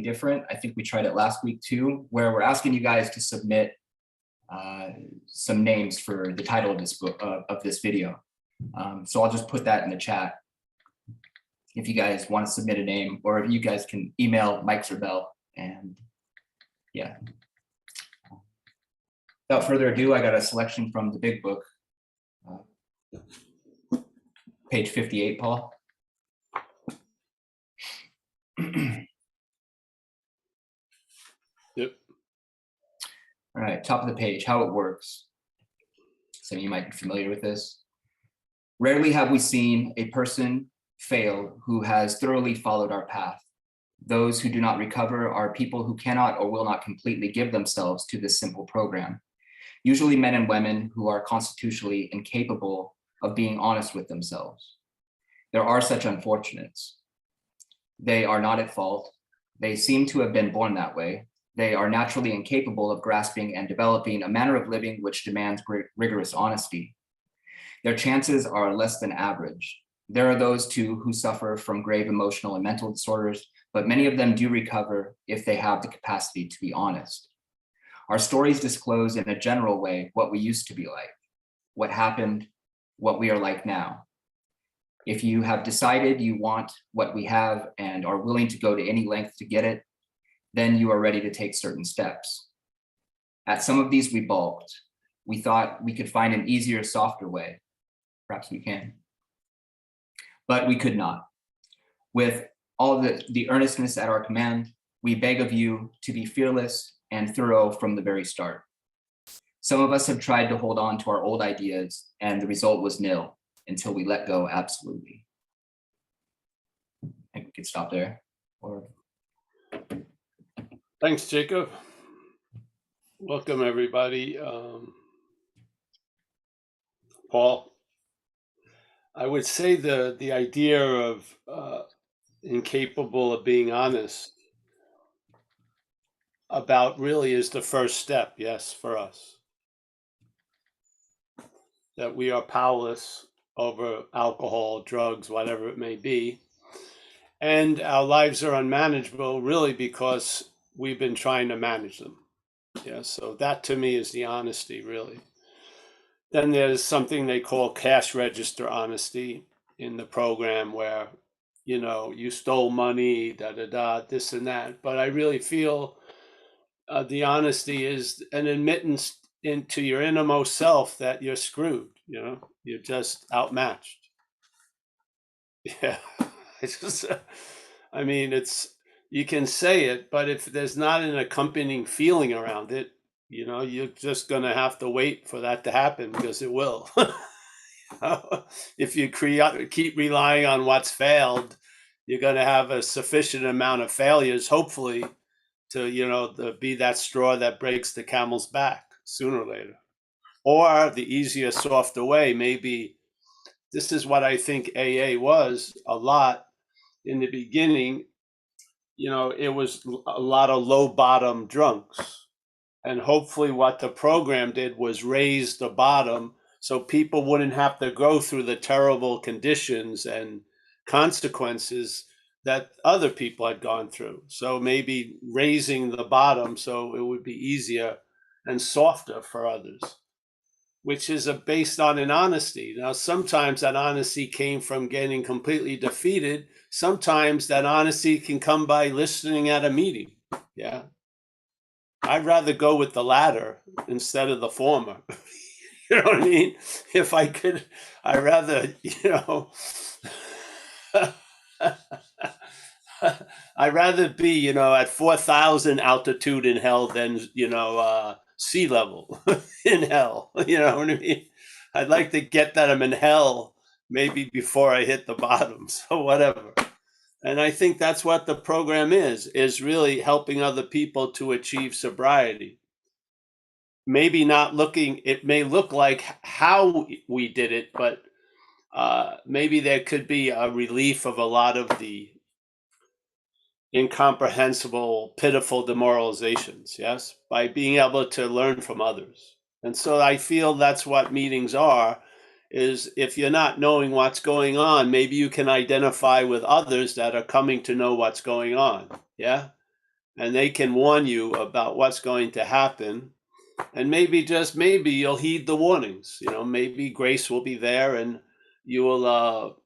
different. I think we tried it last week too, where we're asking you guys to submit some names for the title of this book, of this video. So I'll just put that in the chat if you guys want to submit a name, or if you guys can email Mike Zerbel. And yeah, without further ado, I got a selection from the big book, page 58, Paul. Yep. All right, top of the page, how it works. Some of you might be familiar with this. Rarely have we seen a person fail who has thoroughly followed our path. Those who do not recover are people who cannot or will not completely give themselves to this simple program. Usually men and women who are constitutionally incapable of being honest with themselves. There are such unfortunates. They are not at fault. They seem to have been born that way. They are naturally incapable of grasping and developing a manner of living which demands rigorous honesty. Their chances are less than average. There are those too who suffer from grave emotional and mental disorders, but many of them do recover if they have the capacity to be honest. Our stories disclose in a general way what we used to be like, what happened, what we are like now. If you have decided you want what we have and are willing to go to any length to get it, then you are ready to take certain steps. At some of these we balked. We thought we could find an easier, softer way. Perhaps we can. But we could not. With all the earnestness at our command, we beg of you to be fearless and thorough from the very start. Some of us have tried to hold on to our old ideas, and the result was nil until we let go absolutely. I think we could stop there. Or Thanks, Jacob. Welcome, everybody. Paul, I would say the idea of incapable of being honest about really is the first step, yes, for us. That we are powerless over alcohol, drugs, whatever it may be. And our lives are unmanageable really because we've been trying to manage them. Yeah, so that to me is the honesty, really. Then there's something they call cash register honesty in the program where, you know, you stole money, this and that. But I really feel the honesty is an admittance into your innermost self that you're screwed, you know, you're just outmatched. Yeah, I mean, you can say it, but if there's not an accompanying feeling around it, you know, you're just going to have to wait for that to happen because it will. If you keep relying on what's failed, you're going to have a sufficient amount of failures, hopefully, to, you know, be that straw that breaks the camel's back sooner or later. Or the easier, softer way, maybe this is what I think AA was a lot in the beginning. You know, it was a lot of low bottom drunks. And hopefully what the program did was raise the bottom so people wouldn't have to go through the terrible conditions and consequences that other people had gone through. So maybe raising the bottom so it would be easier and softer for others, which is based on an honesty. Now, sometimes that honesty came from getting completely defeated. Sometimes that honesty can come by listening at a meeting. Yeah. I'd rather go with the latter insteed of the former. You know what I mean? If I could, I'd rather, you know, I'd rather be, you know, at 4,000 altitude in hell than, you know, sea level in hell. You know what I mean? I'd like to get that I'm in hell maybe before I hit the bottom. So whatever. And I think that's what the program is really helping other people to achieve sobriety. Maybe not looking, it may look like how we did it, but maybe there could be a relief of a lot of the incomprehensible, pitiful demoralizations, yes, by being able to learn from others. And so I feel that's what meetings are, is if you're not knowing what's going on, maybe you can identify with others that are coming to know what's going on, yeah? and they can warn you about what's going to happen. And maybe, just maybe, you'll heed the warnings. Maybe grace will be there, and you will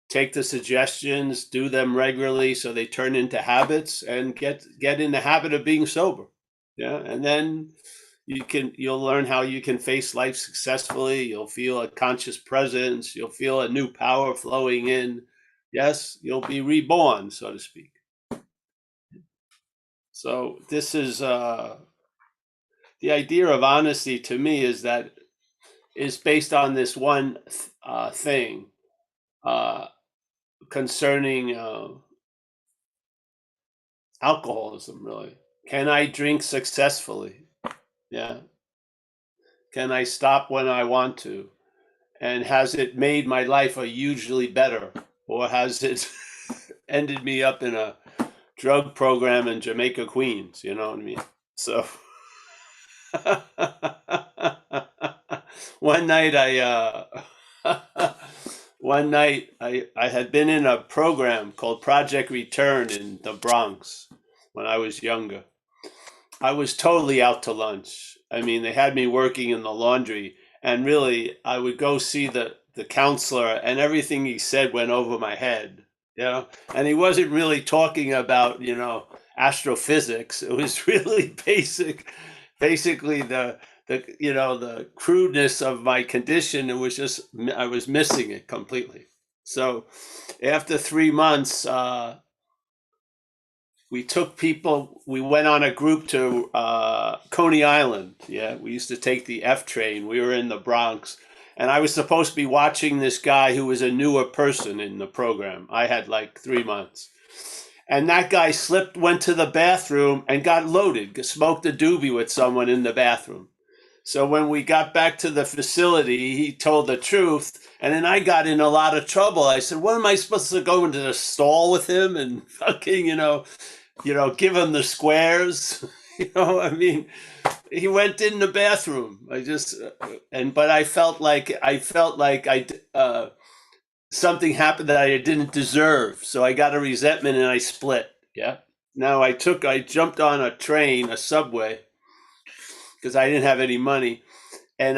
take the suggestions, do them regularly, so they turn into habits, and get in the habit of being sober. Yeah, and then you'll learn how you can face life successfully. You'll feel a conscious presence. You'll feel a new power flowing in. Yes, you'll be reborn, so to speak. So this is the idea of honesty, to me, is based on this one thing concerning alcoholism. Really, can I drink successfully? Yeah. Can I stop when I want to? And has it made my life a hugely better, or has it ended me up in a drug program in Jamaica, Queens? You know what I mean? So one night I had been in a program called Project Return in the Bronx when I was younger. I was totally out to lunch. I mean, they had me working in the laundry, and really, I would go see the counselor, and everything he said went over my head. And he wasn't really talking about astrophysics. It was really basically the crudeness of my condition. It was just, I was missing it completely. So after 3 months, we went on a group to Coney Island. Yeah, we used to take the F train. We were in the Bronx, and I was supposed to be watching this guy who was a newer person in the program. I had like 3 months. And that guy went to the bathroom and got loaded, smoked a doobie with someone in the bathroom. So when we got back to the facility, he told the truth. And then I got in a lot of trouble. I said, what am I supposed to go into the stall with him and fucking, give him the squares? I mean, he went in the bathroom. But I felt like something happened that I didn't deserve. So I got a resentment and I split. Yeah. Now I jumped on a train, a subway, because I didn't have any money. And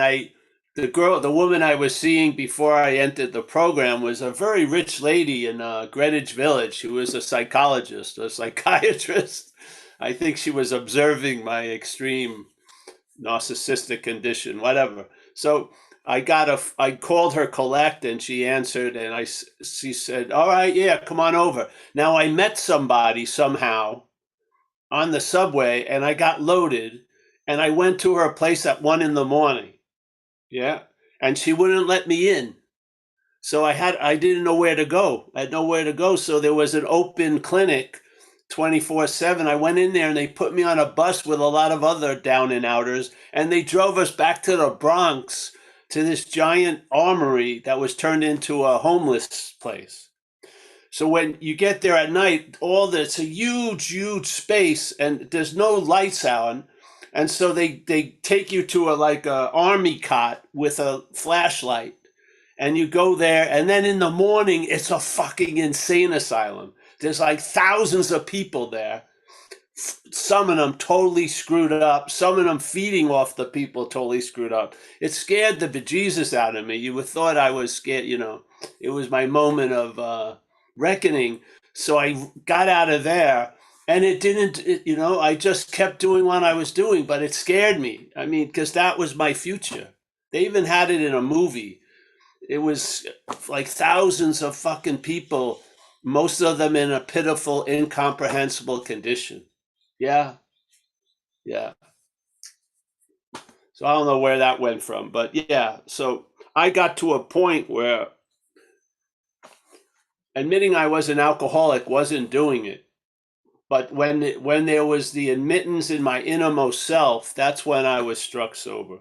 the woman I was seeing before I entered the program was a very rich lady in Greenwich Village who was a psychologist, a psychiatrist. I think she was observing my extreme narcissistic condition, whatever. So I called her collect, and she answered, and she said, all right, yeah, come on over. Now I met somebody somehow on the subway, and I got loaded, and I went to her place at 1 a.m. Yeah. And she wouldn't let me in. So I didn't know where to go. I had nowhere to go. So there was an open clinic 24/7. I went in there, and they put me on a bus with a lot of other down and outers. And they drove us back to the Bronx to this giant armory that was turned into a homeless place. So when you get there at night, it's a huge, huge space, and there's no lights on. And so they take you to a army cot with a flashlight, and you go there. And then in the morning, it's a fucking insane asylum. There's like thousands of people there. Some of them totally screwed up. Some of them feeding off the people totally screwed up. It scared the bejesus out of me. You would thought I was scared. It was my moment of reckoning. So I got out of there. And I just kept doing what I was doing, but it scared me. I mean, because that was my future. They even had it in a movie. It was like thousands of fucking people, most of them in a pitiful, incomprehensible condition. Yeah. Yeah. So I don't know where that went from, but yeah. So I got to a point where admitting I was an alcoholic wasn't doing it. But when there was the admittance in my innermost self, that's when I was struck sober.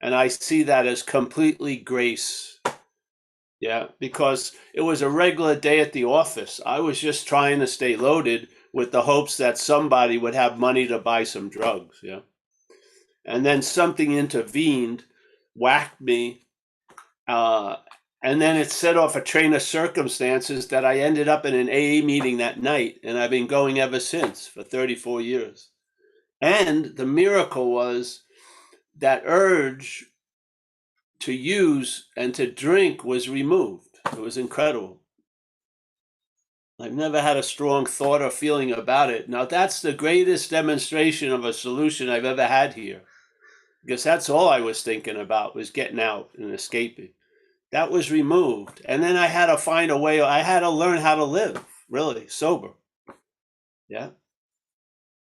And I see that as completely grace. Yeah, because it was a regular day at the office. I was just trying to stay loaded with the hopes that somebody would have money to buy some drugs. Yeah. And then something intervened, whacked me, And then it set off a train of circumstances that I ended up in an AA meeting that night, and I've been going ever since for 34 years. And the miracle was that urge to use and to drink was removed. It was incredible. I've never had a strong thought or feeling about it. Now, that's the greatest demonstration of a solution I've ever had here, because that's all I was thinking about, was getting out and escaping. That was removed. And then I had to find a way. I had to learn how to live, really, sober. Yeah.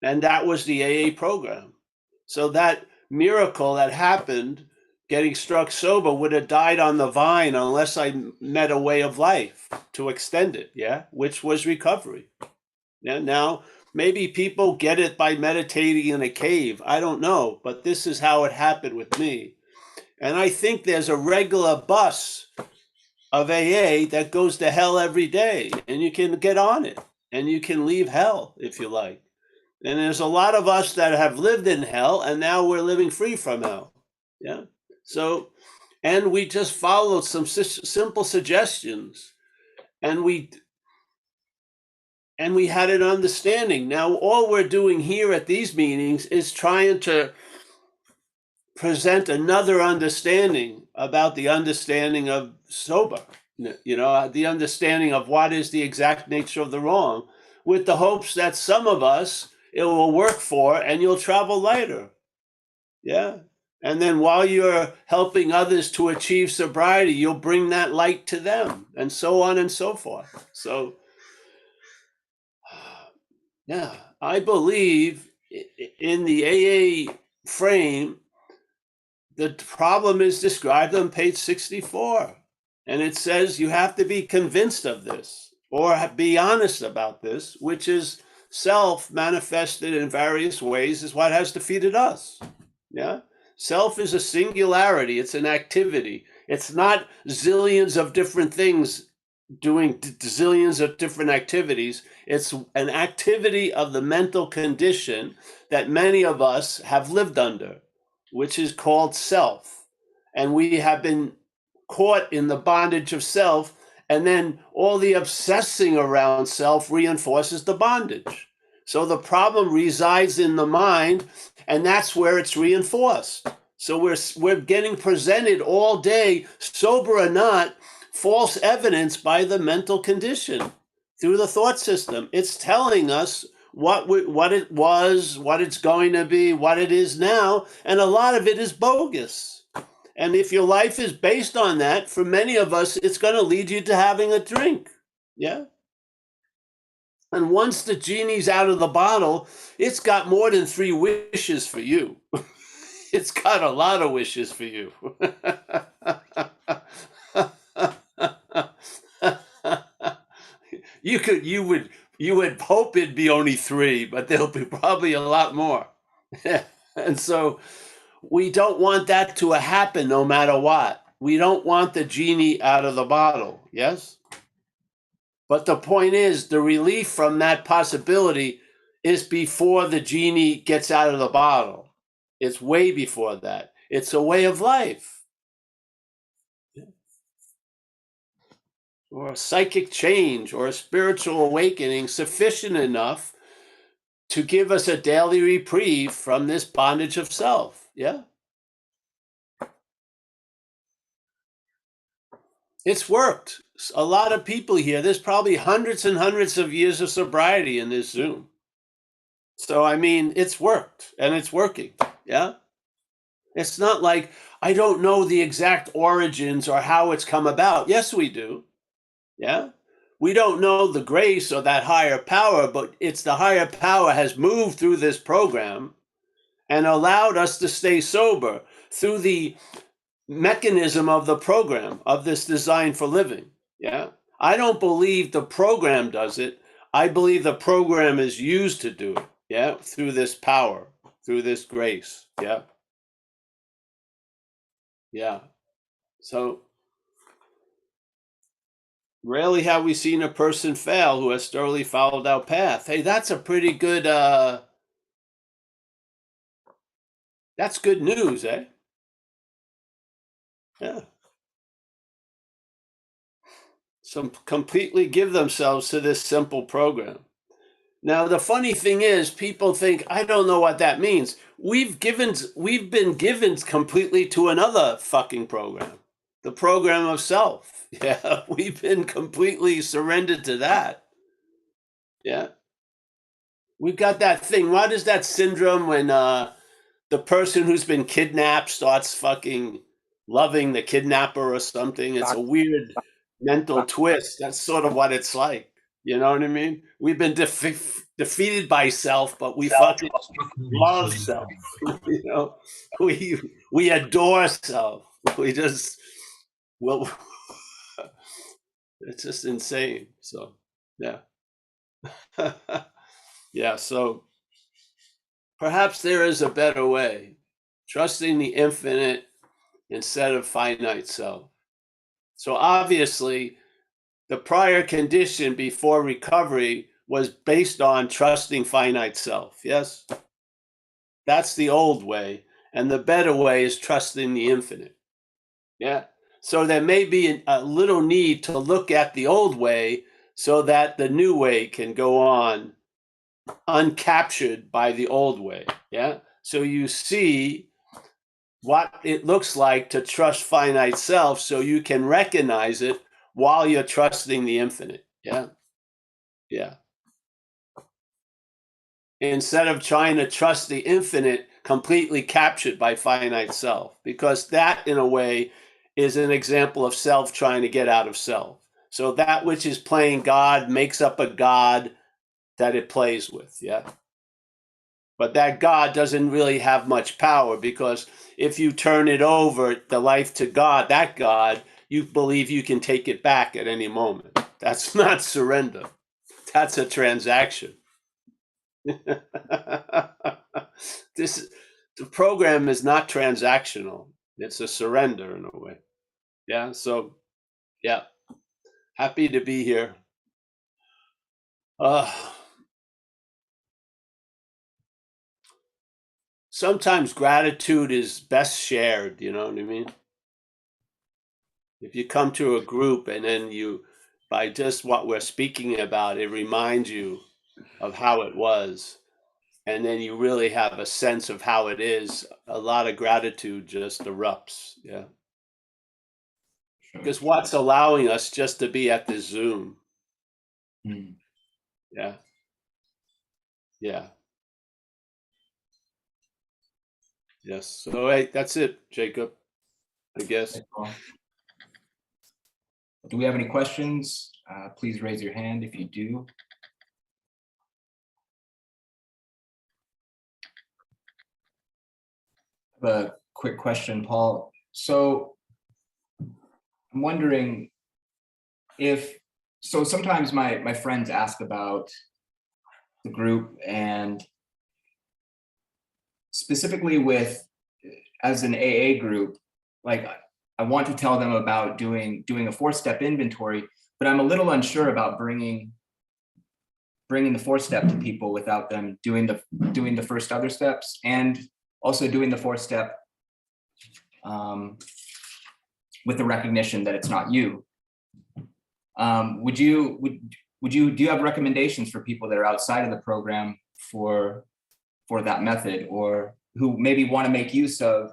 And that was the AA program. So that miracle that happened, getting struck sober, would have died on the vine unless I met a way of life to extend it, yeah, which was recovery. Yeah, now, maybe people get it by meditating in a cave. I don't know, but this is how it happened with me. And I think there's a regular bus of AA that goes to hell every day, and you can get on it, and you can leave hell if you like. And there's a lot of us that have lived in hell, and now we're living free from hell. Yeah. So, and we just followed some simple suggestions, and we had an understanding. Now, all we're doing here at these meetings is trying to present another understanding about the understanding of sober, the understanding of what is the exact nature of the wrong, with the hopes that some of us it will work for and you'll travel lighter. Yeah. And then while you're helping others to achieve sobriety, you'll bring that light to them, and so on and so forth. So, yeah, I believe in the AA frame. The problem is described on page 64. And it says you have to be convinced of this or be honest about this, which is self manifested in various ways, is what has defeated us. Yeah. Self is a singularity. It's an activity. It's not zillions of different things doing zillions of different activities. It's an activity of the mental condition that many of us have lived under, which is called self. And we have been caught in the bondage of self, and then all the obsessing around self reinforces the bondage. So the problem resides in the mind, and that's where it's reinforced. So we're getting presented all day, sober or not, false evidence by the mental condition through the thought system. It's telling us what it was, what it's going to be, what it is now, and a lot of it is bogus. And if your life is based on that, for many of us, it's going to lead you to having a drink. Yeah. And once the genie's out of the bottle, it's got more than 3 wishes for you. It's got a lot of wishes for you. You would hope it'd be only 3, but there'll be probably a lot more. And so we don't want that to happen no matter what. We don't want the genie out of the bottle, yes? But the point is, the relief from that possibility is before the genie gets out of the bottle. It's way before that. It's a way of life. Or a psychic change or a spiritual awakening sufficient enough to give us a daily reprieve from this bondage of self. Yeah. It's worked. A lot of people here, there's probably hundreds and hundreds of years of sobriety in this Zoom. So, I mean, it's worked and it's working. Yeah. It's not like I don't know the exact origins or how it's come about. Yes, we do. Yeah. We don't know the grace or that higher power, but it's the higher power has moved through this program and allowed us to stay sober through the mechanism of the program, of this design for living. Yeah. I don't believe the program does it. I believe the program is used to do it. Yeah. Through this power, through this grace. Yeah. Yeah. So rarely have we seen a person fail who has thoroughly followed our path. Hey, that's a pretty good, that's good news, eh? Yeah. completely give themselves to this simple program. Now, the funny thing is, people think, I don't know what that means. We've been given completely to another fucking program, the program of self. Yeah, we've been completely surrendered to that. Yeah. We've got that thing. What is that syndrome when the person who's been kidnapped starts fucking loving the kidnapper or something? It's a weird mental twist. That's sort of what it's like. You know what I mean? We've been defeated by self, but we fucking love self. You know, we adore self. We just, well, it's just insane. So, yeah. Yeah, so perhaps there is a better way, trusting the infinite instead of finite self. So obviously, the prior condition before recovery was based on trusting finite self. Yes? That's the old way. And the better way is trusting the infinite. Yeah. So there may be a little need to look at the old way so that the new way can go on uncaptured by the old way. Yeah. So you see what it looks like to trust finite self so you can recognize it while you're trusting the infinite. Yeah. Yeah. Instead of trying to trust the infinite completely captured by finite self, because that, in a way, is an example of self trying to get out of self. So that which is playing God makes up a God that it plays with. Yeah. But that God doesn't really have much power, because if you turn it over, the life to God, that God, you believe you can take it back at any moment. That's not surrender. That's a transaction. The program is not transactional. It's a surrender in a way. Yeah. So, yeah, happy to be here. Sometimes gratitude is best shared. You know what I mean? If you come to a group and then by just what we're speaking about, it reminds you of how it was, and then you really have a sense of how it is, a lot of gratitude just erupts. Yeah. Because what's allowing us just to be at the Zoom? Yeah. Yeah. Yes. So hey, that's it, Jacob, I guess. Do we have any questions? Please raise your hand if you do. I have a quick question, Paul. So I'm wondering so sometimes my friends ask about the group, and specifically as an AA group, like I want to tell them about doing a 4-step inventory, but I'm a little unsure about bringing the 4-step to people without them doing the first other steps, and also doing the 4-step with the recognition that it's not you. Do you have recommendations for people that are outside of the program for that method, or who maybe want to make use of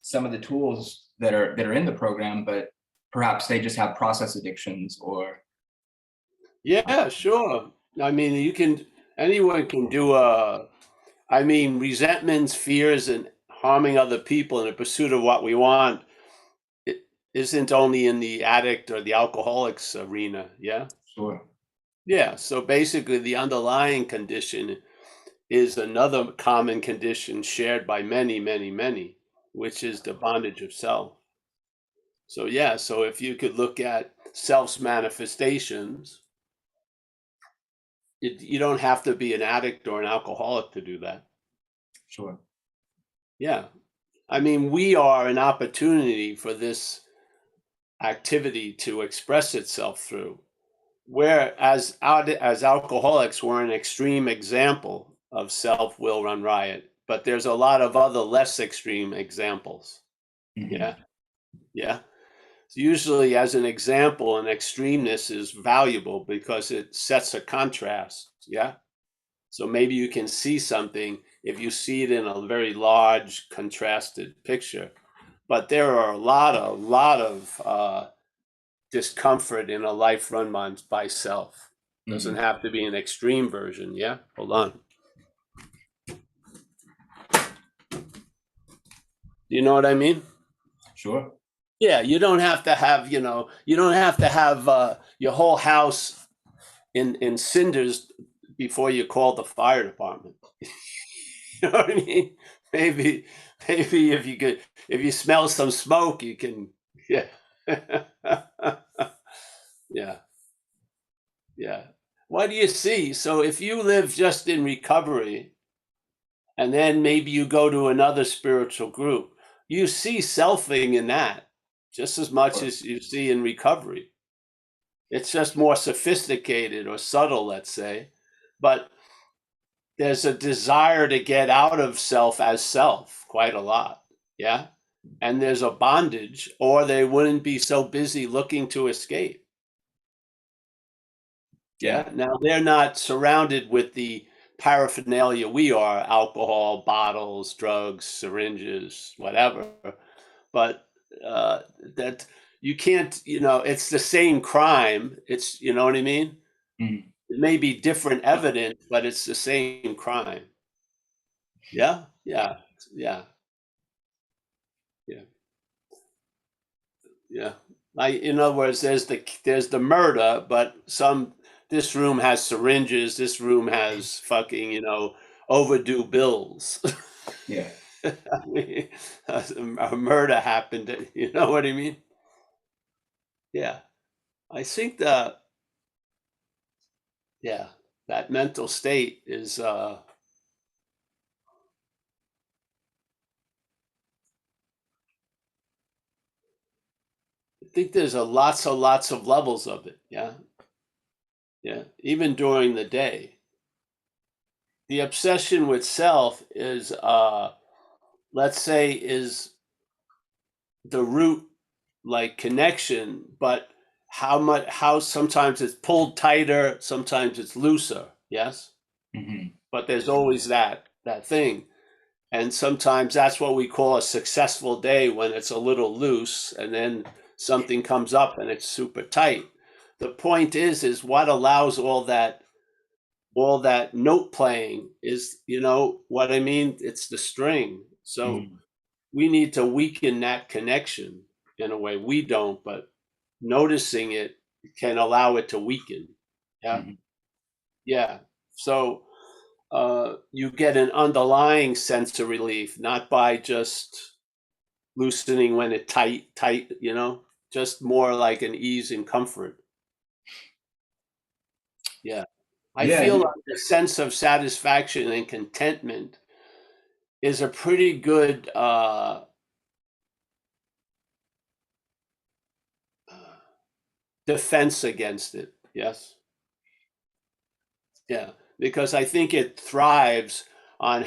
some of the tools that are in the program, but perhaps they just have process addictions? Or Yeah, sure. I mean, anyone can do resentments, fears, and harming other people in the pursuit of what we want, it isn't only in the addict or the alcoholic's arena. Yeah. sure. Yeah. So basically, the underlying condition is another common condition shared by many, many, many, which is the bondage of self. So, yeah. So if you could look at self's manifestations, you don't have to be an addict or an alcoholic to do that. Sure. Yeah. I mean, we are an opportunity for this activity to express itself through. Whereas as alcoholics, we're an extreme example of self will run riot, but there's a lot of other less extreme examples. Mm-hmm. Yeah. Yeah. usually, as an example, an extremeness is valuable because it sets a contrast. Yeah. So maybe you can see something if you see it in a very large contrasted picture. But there are a lot of discomfort in a life run by self. Doesn't have to be an extreme version. Yeah. Hold on. You know what I mean? Sure. Yeah, you don't have to have, you don't have to have your whole house in cinders before you call the fire department. You know what I mean? Maybe, maybe if you smell some smoke, you can, yeah, yeah, yeah. What do you see? So if you live just in recovery, and then maybe you go to another spiritual group, you see selfing in that just as much Sure. as you see in recovery. It's just more sophisticated or subtle, let's say, but there's a desire to get out of self as self quite a lot. Yeah. And there's a bondage, or they wouldn't be so busy looking to escape. Yeah. Now they're not surrounded with the paraphernalia we are: alcohol, bottles, drugs, syringes, whatever. But that you can't, it's the same crime. It's, you know what I mean? Mhm. It may be different evidence, but it's the same crime. Yeah, yeah, yeah, yeah, yeah. In other words, there's the murder, but this room has syringes. This room has fucking, overdue bills. Yeah. I mean, a murder happened. You know what I mean? Yeah, I think yeah, that mental state is. I think there's lots of levels of it. Yeah, yeah. Even during the day, the obsession with self is, let's say, is the root, like, connection, but how sometimes it's pulled tighter, sometimes it's looser. Yes, Hmm. but there's always that thing. And sometimes that's what we call a successful day, when it's a little loose and then something comes up and it's super tight. The point is what allows all that note playing is, what I mean? It's the string. So Hmm. we need to weaken that connection in a way. We don't, but noticing it can allow it to weaken. Yeah. Hmm. Yeah. So you get an underlying sense of relief, not by just loosening when it tight, just more like an ease and comfort. Yeah. I Yeah. feel like a sense of satisfaction and contentment is a pretty good defense against it. Yes. Yeah. Because I think it thrives on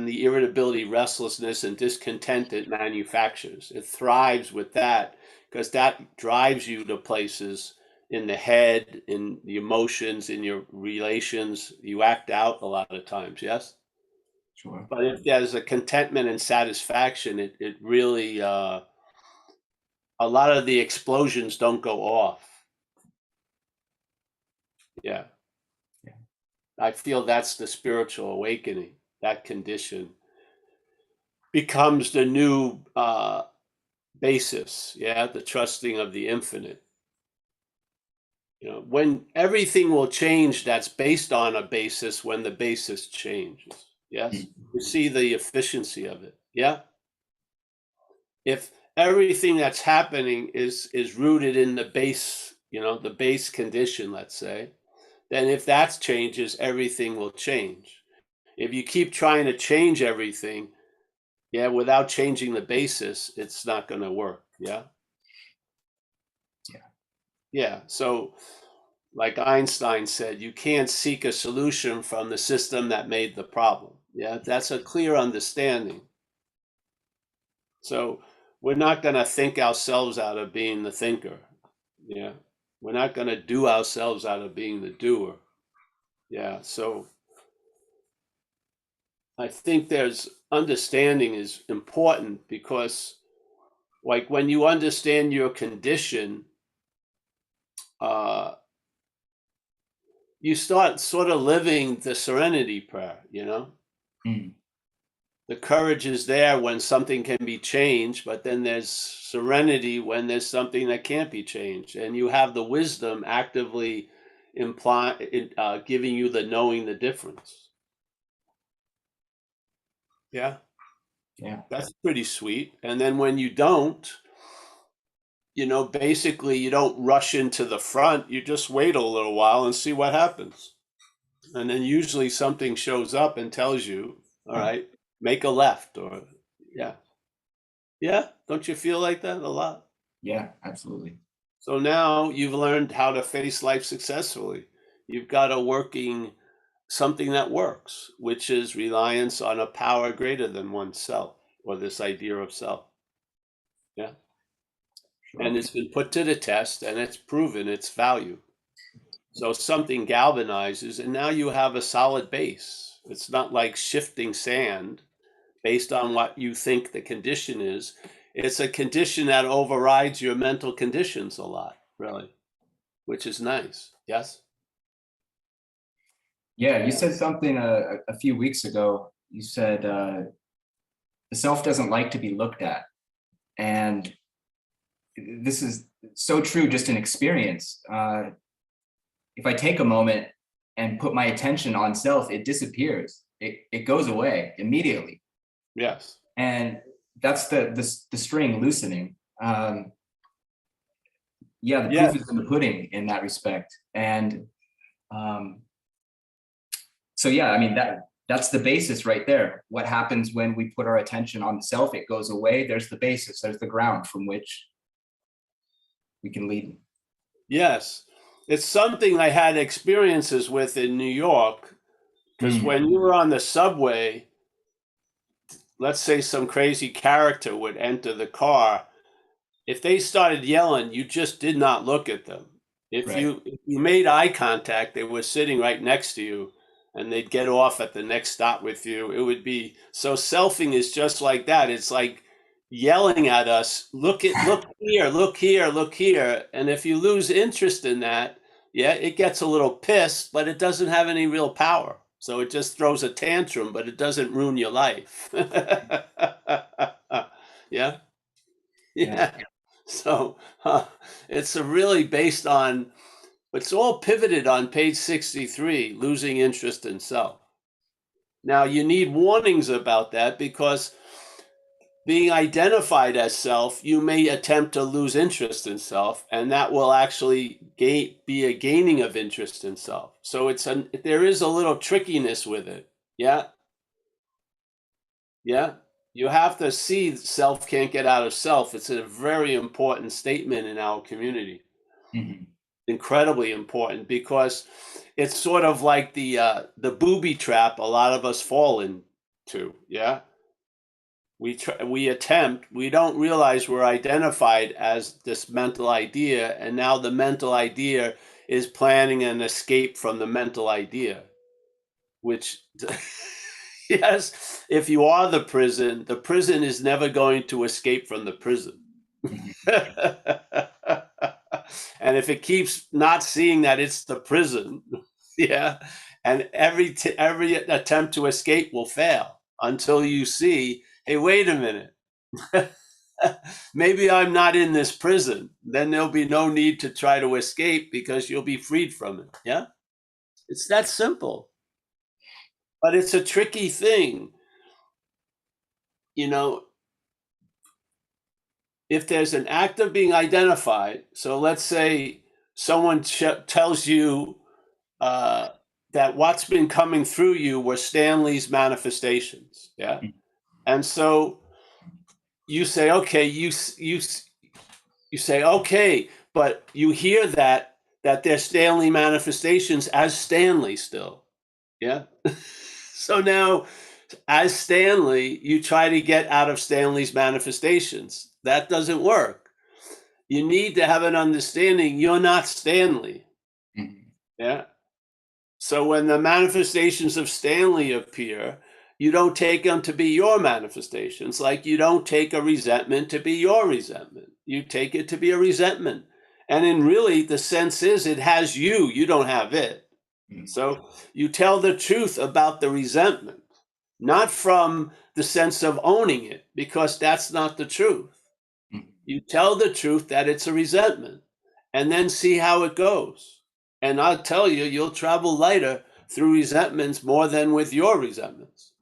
the irritability, restlessness, and discontent it manufactures. It thrives with that because that drives you to places in the head, in the emotions, in your relations. You act out a lot of times. Yes. Sure. But if there's a contentment and satisfaction, it really, a lot of the explosions don't go off. Yeah. Yeah. I feel that's the spiritual awakening. That condition becomes the new basis. Yeah. The trusting of the infinite. When everything will change, that's based on a basis when the basis changes. Yes. You Mhm. see the efficiency of it. Yeah. If everything that's happening is rooted in the base, the base condition, let's say, then if that changes, everything will change. If you keep trying to change everything, yeah, without changing the basis, it's not going to work. Yeah. Yeah. Yeah. So, like Einstein said, you can't seek a solution from the system that made the problem. Yeah. That's a clear understanding. So we're not going to think ourselves out of being the thinker. Yeah. We're not going to do ourselves out of being the doer. Yeah. So I think there's understanding is important, because like when you understand your condition, you start sort of living the serenity prayer, you know? Mm. The courage is there when something can be changed, but then there's serenity when there's something that can't be changed. And you have the wisdom actively giving you the knowing the difference. Yeah. Yeah. That's pretty sweet. And then when you don't, basically you don't rush into the front. You just wait a little while and see what happens. And then usually something shows up and tells you, all right, make a left, or yeah. Yeah. Don't you feel like that a lot? Yeah, absolutely. So now you've learned how to face life successfully. You've got something that works, which is reliance on a power greater than oneself, or this idea of self. Yeah. Sure. And it's been put to the test, and it's proven its value. So something galvanizes, and now you have a solid base. It's not like shifting sand based on what you think the condition is. It's a condition that overrides your mental conditions a lot, really, which is nice. Yes? Yeah, you said something a few weeks ago. You said the self doesn't like to be looked at. And this is so true just in experience. If I take a moment and put my attention on self, it disappears. It goes away immediately. Yes. And that's the string loosening. Yeah, the proof is in the pudding in that respect. And so yeah, I mean, that's the basis right there. What happens when we put our attention on the self? It goes away. There's the basis. There's the ground from which we can lead. Yes. It's something I had experiences with in New York, because when you were on the subway, let's say some crazy character would enter the car. If they started yelling, you just did not look at them. If Right. you made eye contact, they were sitting right next to you, and they'd get off at the next stop with you. It would be so selfing is just like that. It's like yelling at us, look here, look here, look here. And if you lose interest in that, yeah, it gets a little pissed, but it doesn't have any real power. So it just throws a tantrum, but it doesn't ruin your life. Yeah. Yeah. So it's really based on, it's all pivoted on page 63, losing interest in self. Now you need warnings about that, because being identified as self, you may attempt to lose interest in self, and that will actually be a gaining of interest in self. So there is a little trickiness with it. Yeah. Yeah. You have to see self can't get out of self. It's a very important statement in our community. Mhm. Incredibly important, because it's sort of like the booby trap a lot of us fall into. Yeah. We don't realize we're identified as this mental idea, and now the mental idea is planning an escape from the mental idea, which yes, if you are the prison is never going to escape from the prison. And if it keeps not seeing that it's the prison, yeah, and every attempt to escape will fail until you see, hey, wait a minute. Maybe I'm not in this prison. Then there'll be no need to try to escape, because you'll be freed from it. Yeah. It's that simple. But it's a tricky thing. If there's an act of being identified, so let's say someone tells you that what's been coming through you were Stanley's manifestations. Yeah. And so you say, okay, you say, okay, but you hear that they're Stanley manifestations as Stanley still. Yeah. So now, as Stanley, you try to get out of Stanley's manifestations. That doesn't work. You need to have an understanding you're not Stanley. Mhm. Yeah. So when the manifestations of Stanley appear, you don't take them to be your manifestations. Like you don't take a resentment to be your resentment. You take it to be a resentment. And in really, the sense is it has you, you don't have it. Mhm. So you tell the truth about the resentment, not from the sense of owning it, because that's not the truth. Mhm. You tell the truth that it's a resentment and then see how it goes. And I'll tell you, you'll travel lighter through resentments more than with your resentments.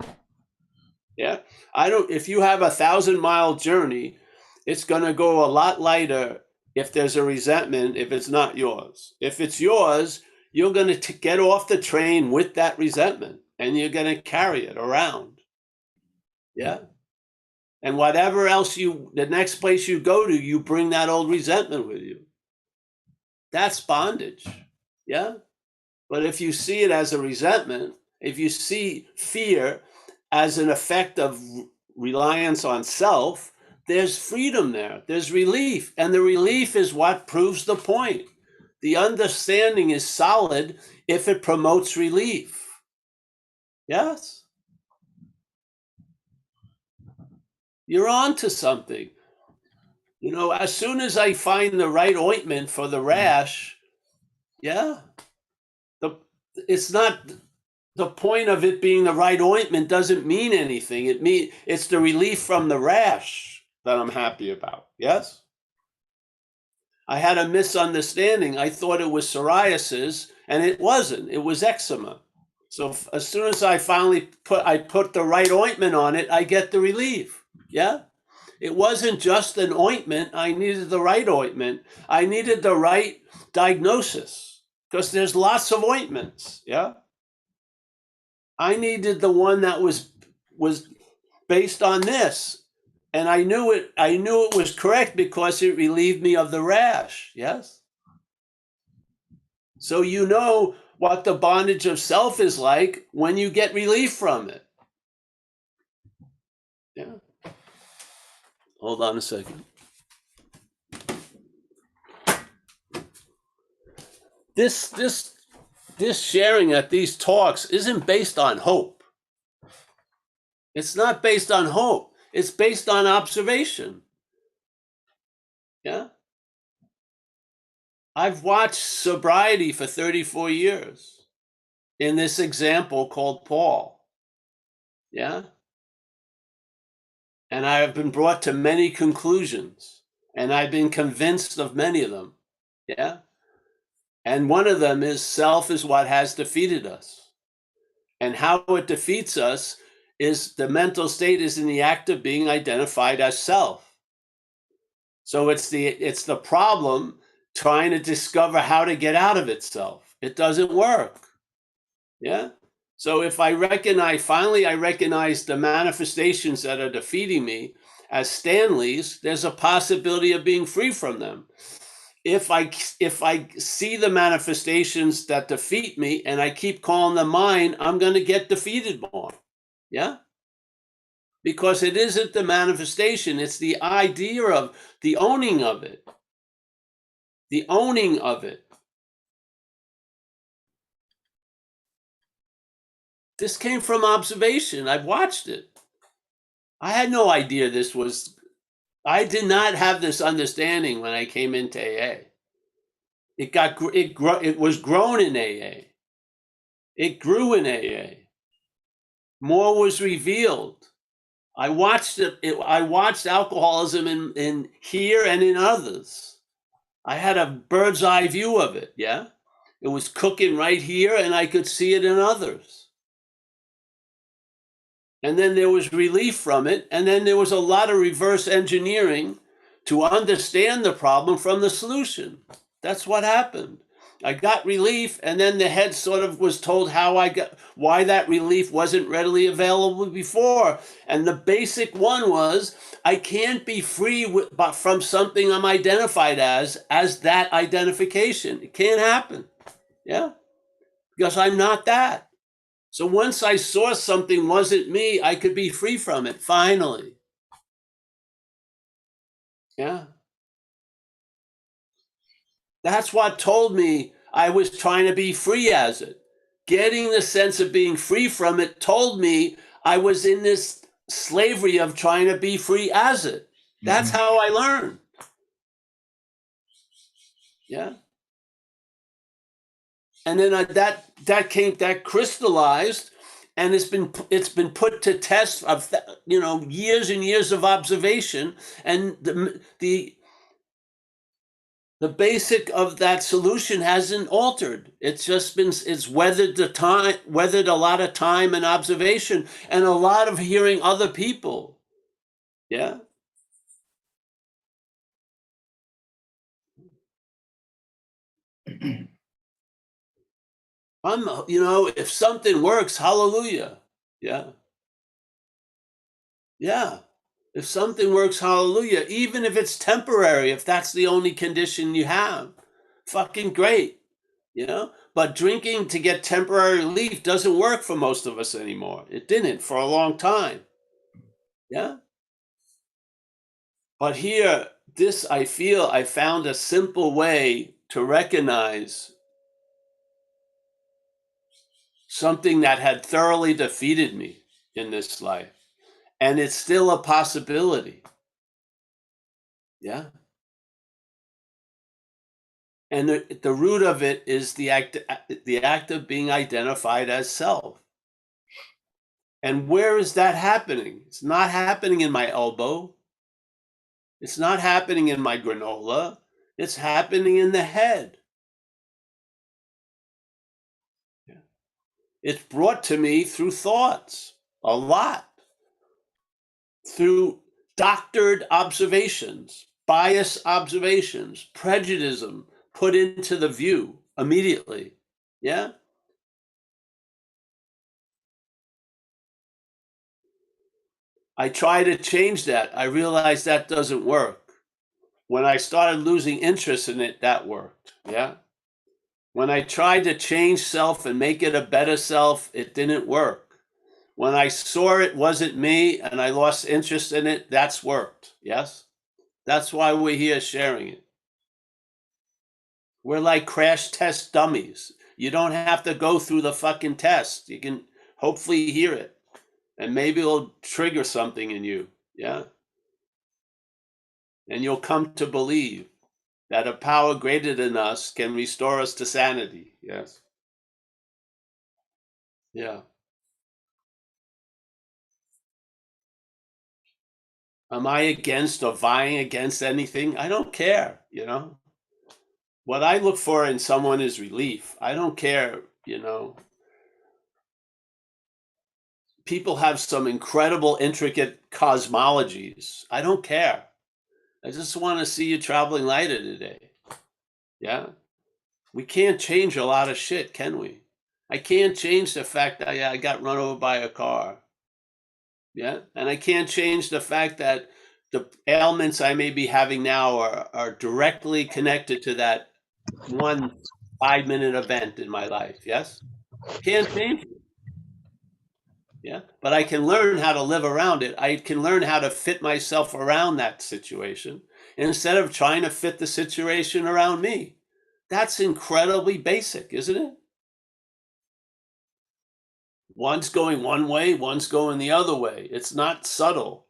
Yeah. If you have 1,000-mile journey, it's going to go a lot lighter if there's a resentment, if it's not yours. If it's yours, you're going to get off the train with that resentment and you're going to carry it around. Yeah. And whatever else the next place you go to, you bring that old resentment with you. That's bondage. Yeah. But if you see it as a resentment, if you see fear as an effect of reliance on self, there's freedom there. There's relief. And the relief is what proves the point. The understanding is solid if it promotes relief. Yes. You're on to something. You know, as soon as I find the right ointment for the rash, yeah, it's not the point of it being the right ointment doesn't mean anything. It's the relief from the rash that I'm happy about. Yes. I had a misunderstanding. I thought it was psoriasis, and it wasn't. It was eczema. So as soon as I finally put the right ointment on it, I get the relief. Yeah. It wasn't just an ointment. I needed the right ointment. I needed the right diagnosis because there's lots of ointments. Yeah. I needed the one that was based on this. And I knew it was correct because it relieved me of the rash. Yes. So you know what the bondage of self is like when you get relief from it. Yeah. Hold on a second. This sharing at these talks isn't based on hope. It's not based on hope. It's based on observation. Yeah. I've watched sobriety for 34 years in this example called Paul. Yeah. And I have been brought to many conclusions, and I've been convinced of many of them. Yeah. And one of them is self is what has defeated us. And how it defeats us is the mental state is in the act of being identified as self. So it's the problem trying to discover how to get out of itself. It doesn't work. Yeah. So if I recognize the manifestations that are defeating me as Stanley's, there's a possibility of being free from them. If I see the manifestations that defeat me and I keep calling them mine, I'm going to get defeated more. Yeah. Because it isn't the manifestation, it's the idea of the owning of it. The owning of it. This came from observation. I've watched it. I had no idea I did not have this understanding when I came into AA. It was grown in AA. It grew in AA. More was revealed. I watched I watched alcoholism in here and in others. I had a bird's eye view of it. Yeah. It was cooking right here and I could see it in others. And then there was relief from it. And then there was a lot of reverse engineering to understand the problem from the solution. That's what happened. I got relief, and then the head sort of was told why that relief wasn't readily available before. And the basic one was, I can't be free from something I'm identified as that identification. It can't happen. Yeah. Because I'm not that. So once I saw something wasn't me, I could be free from it, finally. Yeah. That's what told me I was trying to be free as it. Getting the sense of being free from it told me I was in this slavery of trying to be free as it. That's how I learned. Yeah. And then that crystallized, and it's been put to test of years and years of observation, and the basic of that solution hasn't altered. It's just it's weathered a lot of time and observation and a lot of hearing other people. Yeah. If something works, hallelujah. Yeah. Yeah. If something works, hallelujah. Even if it's temporary, if that's the only condition you have, fucking great. But drinking to get temporary relief doesn't work for most of us anymore. It didn't for a long time. Yeah. But here, I feel I found a simple way to recognize something that had thoroughly defeated me in this life. And it's still a possibility. Yeah. And the root of it is the act of being identified as self. And where is that happening? It's not happening in my elbow. It's not happening in my granola. It's happening in the head. Yeah. It's brought to me through thoughts, a lot. Through doctored observations, bias observations, prejudice put into the view immediately. Yeah. I try to change that. I realized that doesn't work. When I started losing interest in it, that worked. Yeah. When I tried to change self and make it a better self, it didn't work. When I saw it wasn't me and I lost interest in it, that's worked. Yes. That's why we're here sharing it. We're like crash test dummies. You don't have to go through the fucking test. You can hopefully hear it and maybe it'll trigger something in you. Yeah. And you'll come to believe that a power greater than us can restore us to sanity. Yes. Yeah. Am I against or vying against anything? I don't care. What I look for in someone is relief. I don't care. People have some incredible, intricate cosmologies. I don't care. I just want to see you traveling lighter today. Yeah. We can't change a lot of shit, can we? I can't change the fact that I got run over by a car. Yeah. And I can't change the fact that the ailments I may be having now are directly connected to that one 5-minute event in my life. Yes. Can't change it. Yeah. But I can learn how to live around it. I can learn how to fit myself around that situation instead of trying to fit the situation around me. That's incredibly basic, isn't it? One's going one way, one's going the other way. It's not subtle.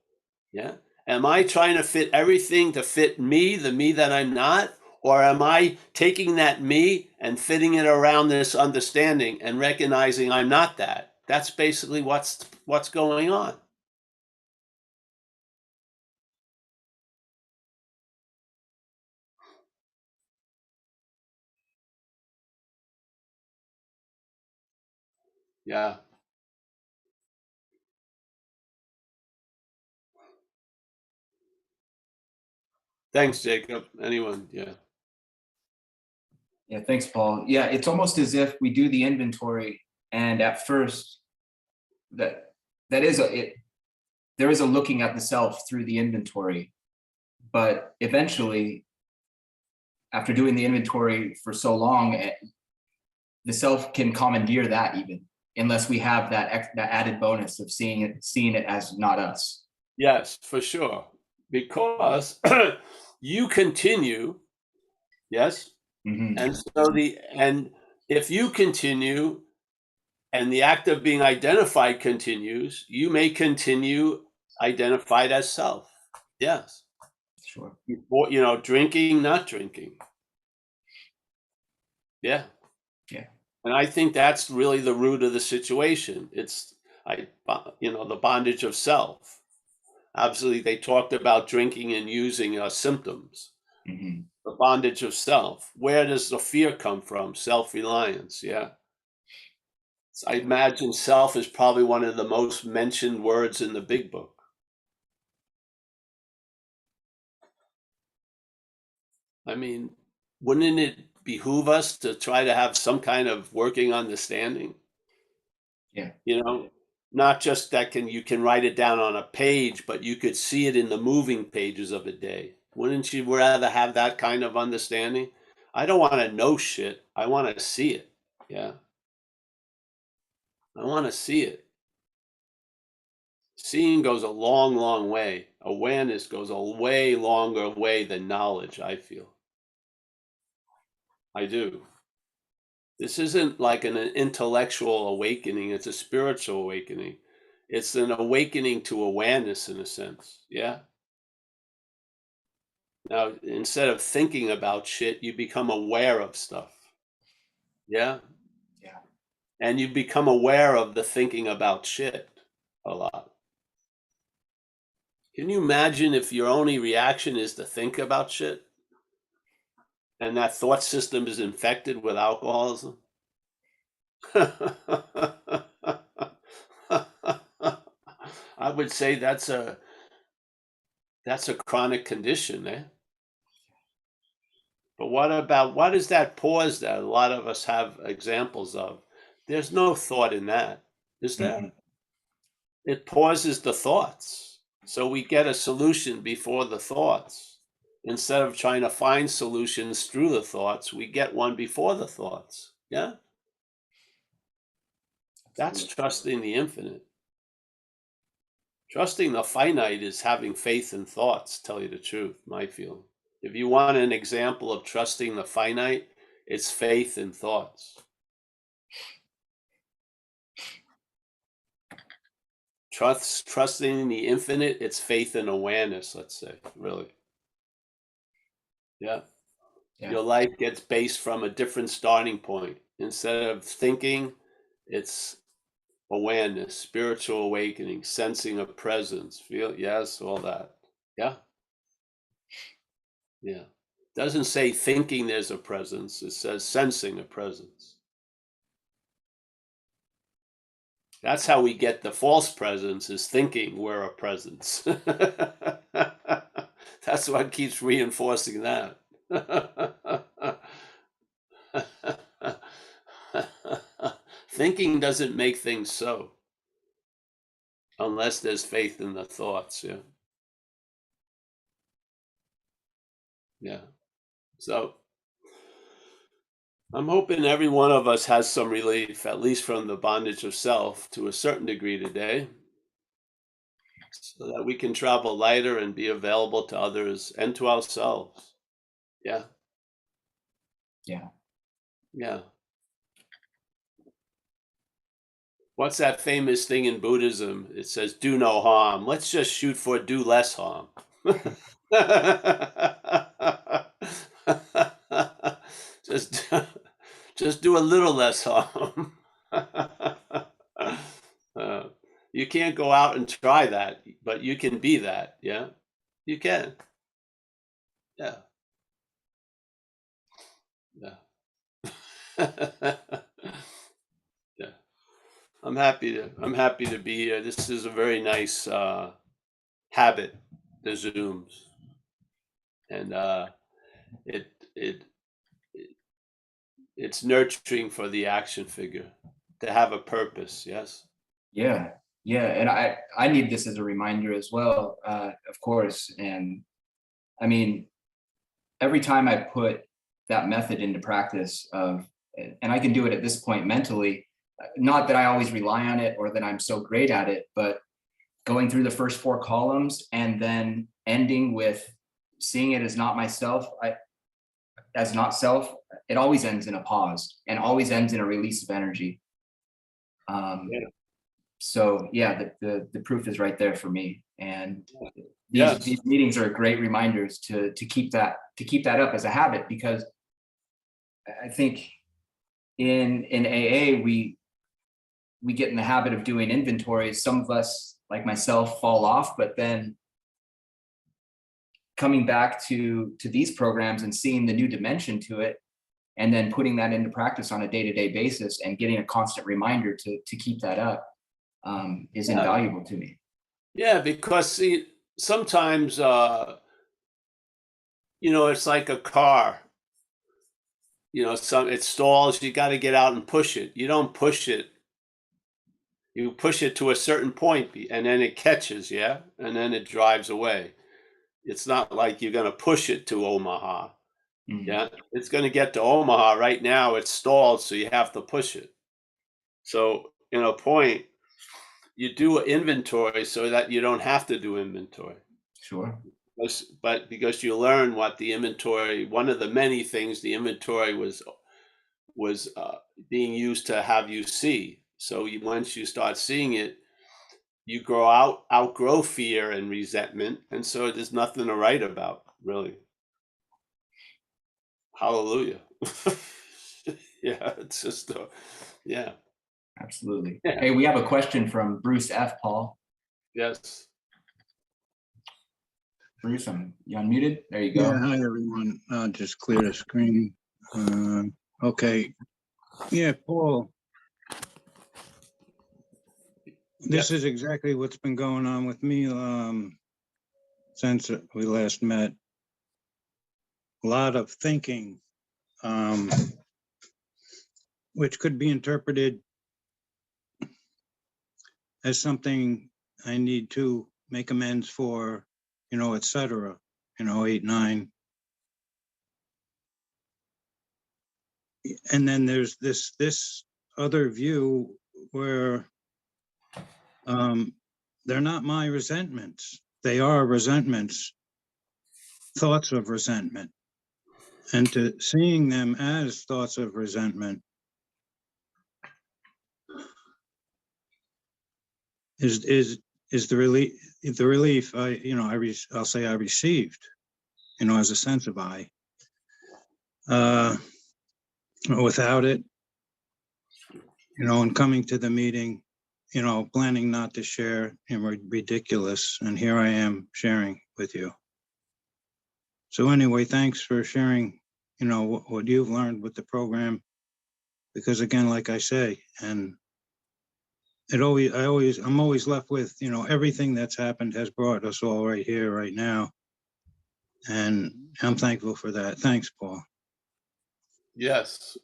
Yeah. Am I trying to fit everything to fit me, the me that I'm not? Or am I taking that me and fitting it around this understanding and recognizing I'm not that? That's basically what's going on. Yeah. Thanks, Jacob. Anyone? Yeah. Yeah, thanks, Paul. Yeah, it's almost as if we do the inventory, and at first, there is a looking at the self through the inventory, but eventually, after doing the inventory for so long, the self can commandeer that even, unless we have that added bonus of seeing it as not us. Yes, for sure. because you continue, yes, Mhm. and so and if you continue and the act of being identified continues, you may continue identified as self. Yes. Sure. Or, drinking, not drinking. Yeah. Yeah. And I think that's really the root of the situation. It's the bondage of self. Absolutely, they talked about drinking and using symptoms. Mhm. The bondage of self. Where does the fear come from? Self-reliance. Yeah. So I imagine self is probably one of the most mentioned words in the big book. I mean, wouldn't it behoove us to try to have some kind of working understanding? Yeah. Not just that you can write it down on a page, but you could see it in the moving pages of a day. Wouldn't you rather have that kind of understanding? I don't want to know shit. I want to see it. Yeah. I want to see it. Seeing goes a long, long way. Awareness goes a way longer way than knowledge, I feel. I do. This isn't like an intellectual awakening, it's a spiritual awakening. It's an awakening to awareness in a sense. Yeah. Now, instead of thinking about shit, you become aware of stuff. Yeah. Yeah. And you become aware of the thinking about shit a lot. Can you imagine if your only reaction is to think about shit and that thought system is infected with alcoholism? I would say that's a chronic condition, eh? But what is that pause that a lot of us have examples of? There's no thought in that, is there? Mhm. It pauses the thoughts. So we get a solution before the thoughts. Instead of trying to find solutions through the thoughts, we get one before the thoughts. Yeah? That's Absolutely. trusting the infinite. Trusting the finite is having faith in thoughts, tell you the truth, my feeling. If you want an example of trusting the finite, it's faith in thoughts. Trusting the infinite, it's faith in awareness, let's say, really. Yeah. Yeah. Your life gets based from a different starting point. Instead of thinking, it's awareness, spiritual awakening, sensing a presence, feel, yes, all that. Yeah. Yeah. Doesn't say thinking there's a presence, it says sensing a presence. That's how we get the false presence, is thinking we're a presence. That's what keeps reinforcing that. Thinking doesn't make things so, unless there's faith in the thoughts. Yeah. Yeah. So I'm hoping every one of us has some relief, at least from the bondage of self to a certain degree today, so that we can travel lighter and be available to others and to ourselves. Yeah. Yeah. Yeah. What's that famous thing in Buddhism? It says, do no harm. Let's just shoot for do less harm. just, just do a little less harm. Uh, you can't go out and try that, but you can be that. Yeah, you can. Yeah, yeah. Yeah. I'm happy to be here. This is a very nice habit, the Zooms, and it it it's nurturing for the action figure to have a purpose. Yes. Yeah. Yeah. And I need this as a reminder as well, of course. And I mean, every time I put that method into practice and I can do it at this point mentally, not that I always rely on it or that I'm so great at it, but going through the first four columns and then ending with seeing it as not myself, as not self, it always ends in a pause and always ends in a release of energy. Yeah. So yeah, the proof is right there for me. And Yes. these meetings are great reminders to keep that up as a habit, because I think in AA we get in the habit of doing inventories. Some of us, like myself, fall off, but then coming back to these programs and seeing the new dimension to it, and then putting that into practice on a day-to-day basis and getting a constant reminder to keep that up is invaluable to me. Yeah, because see, sometimes it's like a car. It stalls, you got to get out and push it. You don't push it. You push it to a certain point and then it catches, yeah? And then it drives away. It's not like you're going to push it to Omaha. Yeah, it's going to get to Omaha. Right now it's stalled, so you have to push it. So, point, you do an inventory so that you don't have to do inventory. Sure. But because you learn what the inventory, one of the many things the inventory was being used to have you see. So once you start seeing it, you outgrow fear and resentment, and so there's nothing to write about, really. Hallelujah. Yeah, it's just yeah. Absolutely. Yeah. Hey, we have a question from Bruce F. Paul. Yes. Bruce, you unmuted? There you go. Yeah, hi everyone. I'll just clear the screen. Okay. Yeah, Paul. This is exactly what's been going on with me since we last met. A lot of thinking, which could be interpreted as something I need to make amends for, etc. 8, 9. And then there's this other view where they're not my resentments. They are resentments, thoughts of resentment. And to seeing them as thoughts of resentment is the relief I'll say I received, as a sense of I. Without it, and coming to the meeting, planning not to share, ridiculous, and here I am sharing with you. So anyway, thanks for sharing, what you've learned with the program, because again, like I say, and I'm always left with, everything that's happened has brought us all right here, right now. And I'm thankful for that. Thanks, Paul. Yes.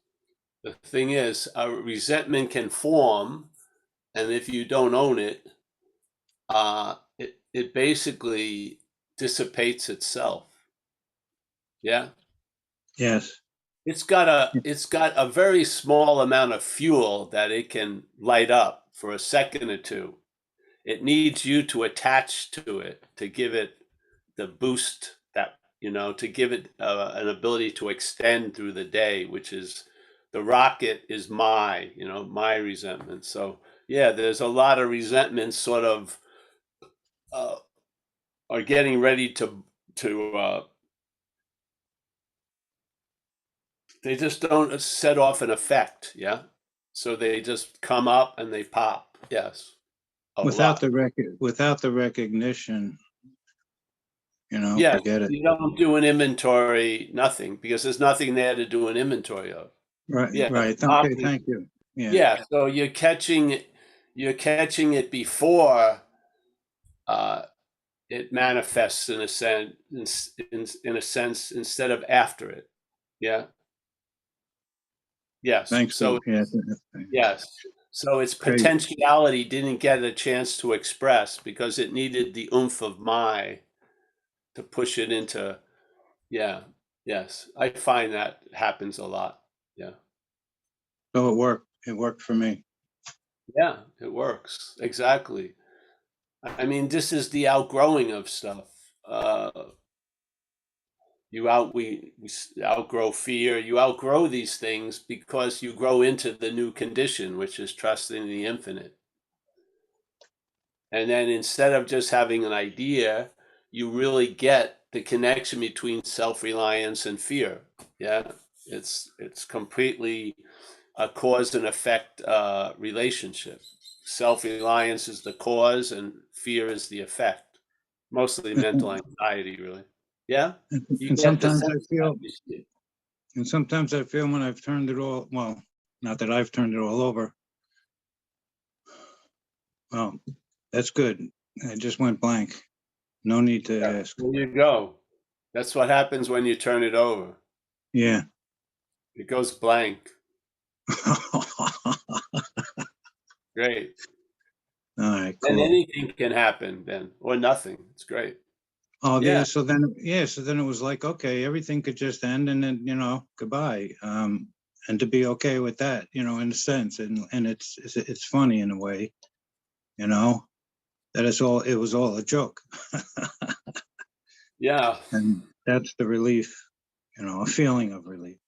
The thing is, a resentment can form, and if you don't own it, it basically dissipates itself. Yeah. Yes. It's got a very small amount of fuel that it can light up for a second or two. It needs you to attach to it to give it the boost that, to give it an ability to extend through the day, which is the rocket is my resentment. So yeah, there's a lot of resentments sort of are getting ready to they just don't set off an effect. Yeah. So they just come up and they pop. Yes. Without the recognition, Yeah, forget it. you don't do an inventory, nothing, because there's nothing there to do an inventory of. Right. Yeah. Right. Okay. Thank you. Yeah. Yeah. So you're catching it before it manifests in a sense, instead of after it. Yeah. Yes. Thanks. So yes. So its Great. potentiality didn't get a chance to express because it needed the oomph of my to push it into. Yeah. Yes. I find that happens a lot. Yeah. So it worked. It worked for me. Yeah, it works. Exactly. I mean, this is the outgrowing of stuff. we outgrow fear. You outgrow these things because you grow into the new condition, which is trusting the infinite. And then instead of just having an idea, you really get the connection between self-reliance and fear. Yeah, it's completely a cause and effect relationship. Self-reliance is the cause and fear is the effect. Mostly mental anxiety, really. Yeah, you And get the sometimes sense I of feel, that, you see. and sometimes I feel when I've turned it all, well, not that I've turned it all over. Well, that's good. I just went blank. No need to ask. There you go. That's what happens when you turn it over. Yeah. It goes blank. Great. All right, And cool. anything can happen then, or nothing. It's great. Oh, Yeah. yeah. So then it was like, okay, everything could just end and then, goodbye. And to be okay with that, in a sense. And it's funny in a way, that it was all a joke. Yeah. And that's the relief, a feeling of relief.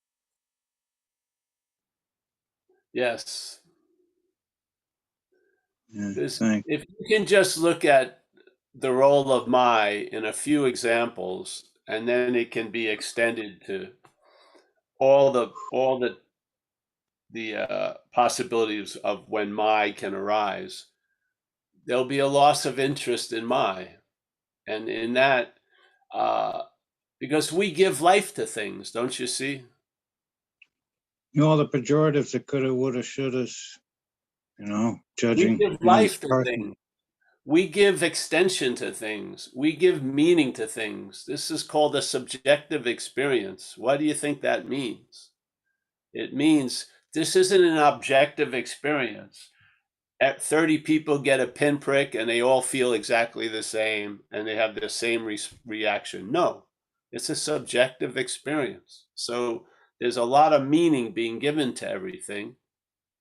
Yes. Yeah, This, thanks. if you can just look at the role of my in a few examples, and then it can be extended to all the possibilities of when my can arise, there'll be a loss of interest in my, and in that, because we give life to things, don't you see? All the pejoratives that coulda, woulda, shouldas, We judging, give this life to person. things. We give extension to things. We give meaning to things. This is called a subjective experience. What do you think that means? It means this isn't an objective experience. At 30 people get a pinprick and they all feel exactly the same and they have the same reaction. No, it's a subjective experience. So there's a lot of meaning being given to everything,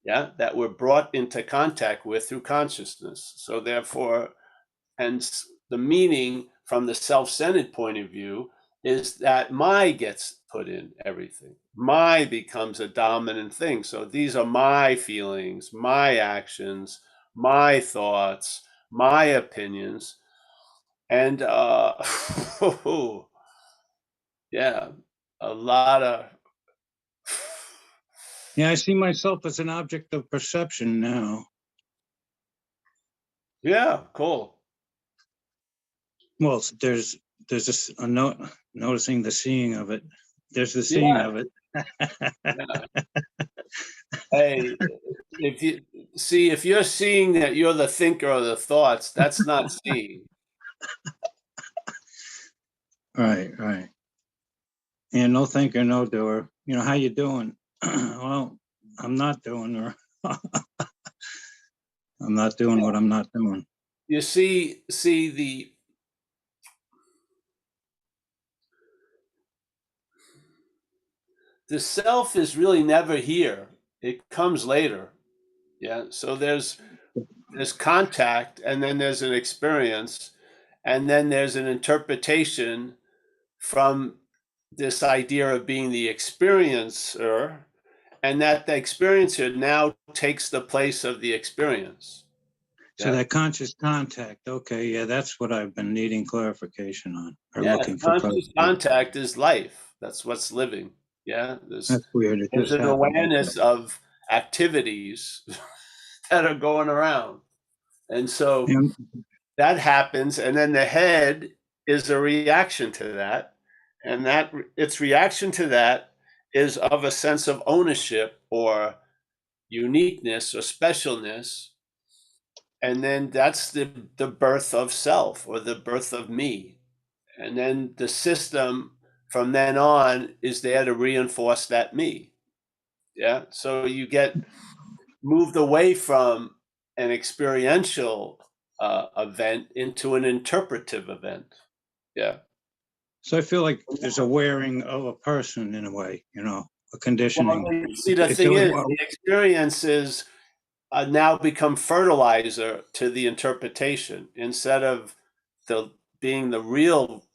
yeah, that we're brought into contact with through consciousness. So therefore, and the meaning from the self-centered point of view is that my gets put in everything. My becomes a dominant thing. So these are my feelings, my actions, my thoughts, my opinions. And yeah, a lot of Yeah, I see myself as an object of perception now. yeah, cool. Well, there's this a note noticing the seeing of it. There's the seeing Yeah, of it. yeah. Hey, if you're seeing that you're the thinker of the thoughts, that's not seeing. Right, right. And no thinker, no doer. How you doing? Well, I'm not doing, or I'm not doing what I'm not doing. You see the self is really never here. It comes later. Yeah. So there's contact, and then there's an experience, and then there's an interpretation from this idea of being the experiencer, and that the experiencer now takes the place of the experience. So Yeah. that conscious contact, okay, yeah, that's what I've been needing clarification on, or Yeah, looking for conscious clarification. contact is life. That's what's living. Yeah, That's weird. It there's just an happened like that. awareness of activities that are going around, and so And that happens, and then the head is a reaction to that, and that its reaction to that is of a sense of ownership or uniqueness or specialness, and then that's the birth of self or the birth of me. And then the system from then on is there to reinforce that me. Yeah. So you get moved away from an experiential event into an interpretive event. Yeah. so I feel like there's a wearing of a person in a way, a Well, conditioning. see, the It's thing always, is, the experiences now become fertilizer to the interpretation instead of the being the real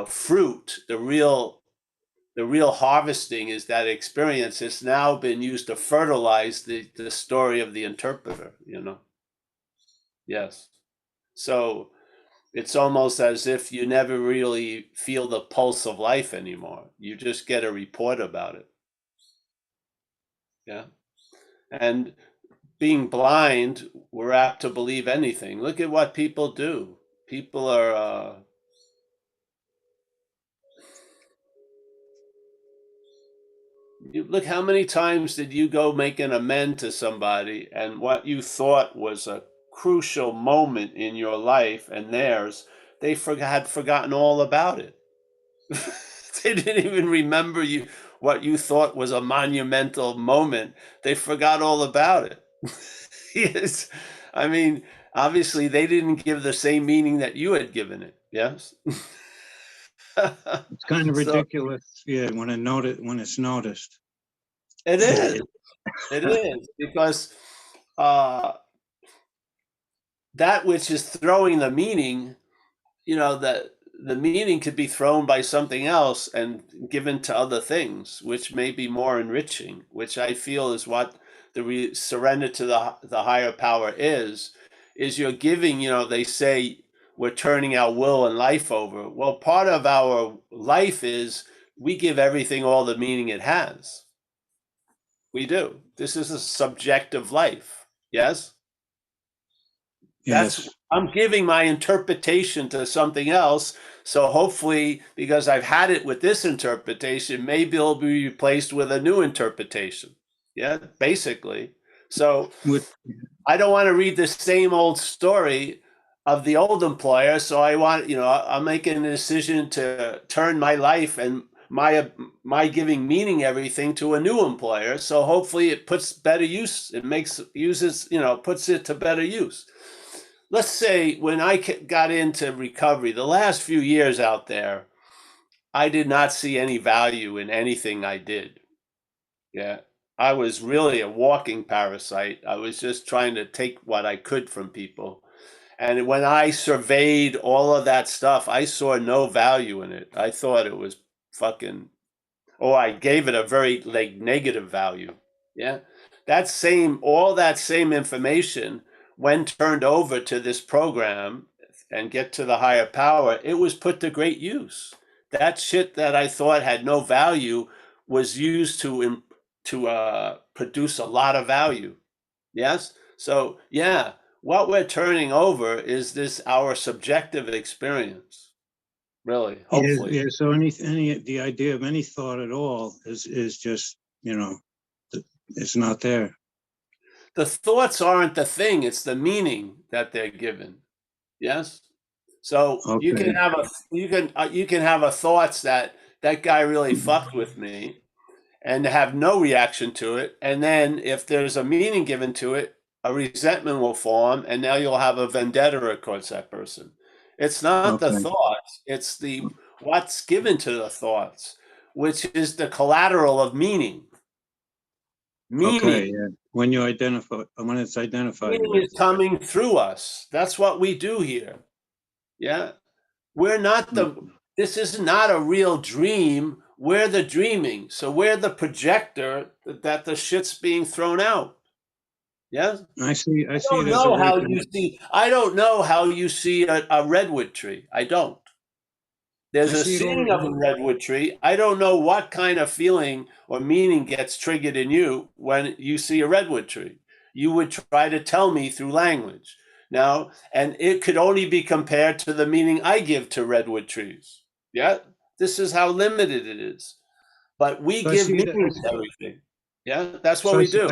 fruit, the real harvesting is that experience. It's now been used to fertilize the story of the interpreter, Yes. So it's almost as if you never really feel the pulse of life anymore. You just get a report about it. Yeah. And being blind, we're apt to believe anything. Look at what people do. People are, look, how many times did you go make an amend to somebody and what you thought was a crucial moment in your life and theirs, they had forgotten all about it. They didn't even remember what you thought was a monumental moment. They forgot all about it. Yes. I mean, obviously they didn't give the same meaning that you had given it. Yes. It's kind of So ridiculous, yeah, when it's noticed. it is. It is because that which is throwing the meaning, that the meaning could be thrown by something else and given to other things, which may be more enriching, which I feel is what the surrender to the higher power is you're giving, they say we're turning our will and life over. Well, part of our life is we give everything all the meaning it has. We do. This is a subjective life. Yes? Yes, I'm giving my interpretation to something else. So hopefully, because I've had it with this interpretation, maybe it'll be replaced with a new interpretation. Yeah, basically. So with, I don't want to read the same old story of the old employer. So I'm making a decision to turn my life and my giving meaning everything to a new employer. So hopefully it puts better use. It puts it to better use. Let's say when I got into recovery, the last few years out there, I did not see any value in anything I did. Yeah. I was really a walking parasite. I was just trying to take what I could from people. And when I surveyed all of that stuff, I saw no value in it. I thought it was fucking, I gave it a very negative value. Yeah. All that same information, when turned over to this program and get to the higher power, it was put to great use. That shit that I thought had no value was used to produce a lot of value. Yes. So yeah, what we're turning over is our subjective experience. Really, yeah, hopefully. yeah, so the idea of any thought at all is just, it's not there. The thoughts aren't the thing, it's the meaning that they're given. Yes. So you Okay, can have a thoughts that guy really fucked with me and have no reaction to it. And then if there's a meaning given to it, a resentment will form, and now you'll have a vendetta against that person. It's not the okay, thoughts, it's the what's given to the thoughts, which is the collateral of meaning. okay, Meaning yeah. When it's identified Meaning with. is coming through us. That's what we do here. Yeah. This is not a real dream. We're the dreaming. So we're the projector that the shit's being thrown out. Yeah. I see I it don't as know how awakening. I don't know how you see a redwood tree. I don't. There's I a see it all. seeing of a redwood tree. I don't know what kind of feeling or meaning gets triggered in you when you see a redwood tree. You would try to tell me through language. Now, and it could only be compared to the meaning I give to redwood trees. Yeah, this is how limited it is. But we So I give see it. meaning to everything. Yeah, that's what So we do.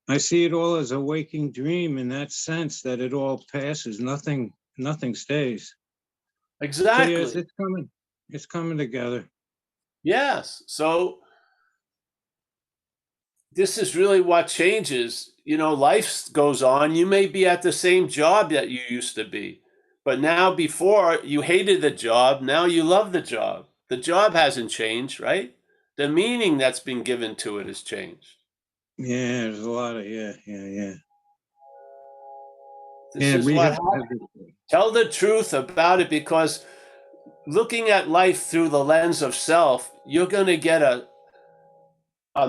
I see it all as a waking dream in that sense that it all passes. Nothing stays. So yes, Exactly. it's coming together. Yes. So this is really what changes. Life goes on. You may be at the same job that you used to be, but now before you hated the job, now you love the job. The job hasn't changed, right? The meaning that's been given to it has changed. Yeah, there's a lot of yeah. This Yeah, is what happened. Tell the truth about it, because looking at life through the lens of self, you're going to get a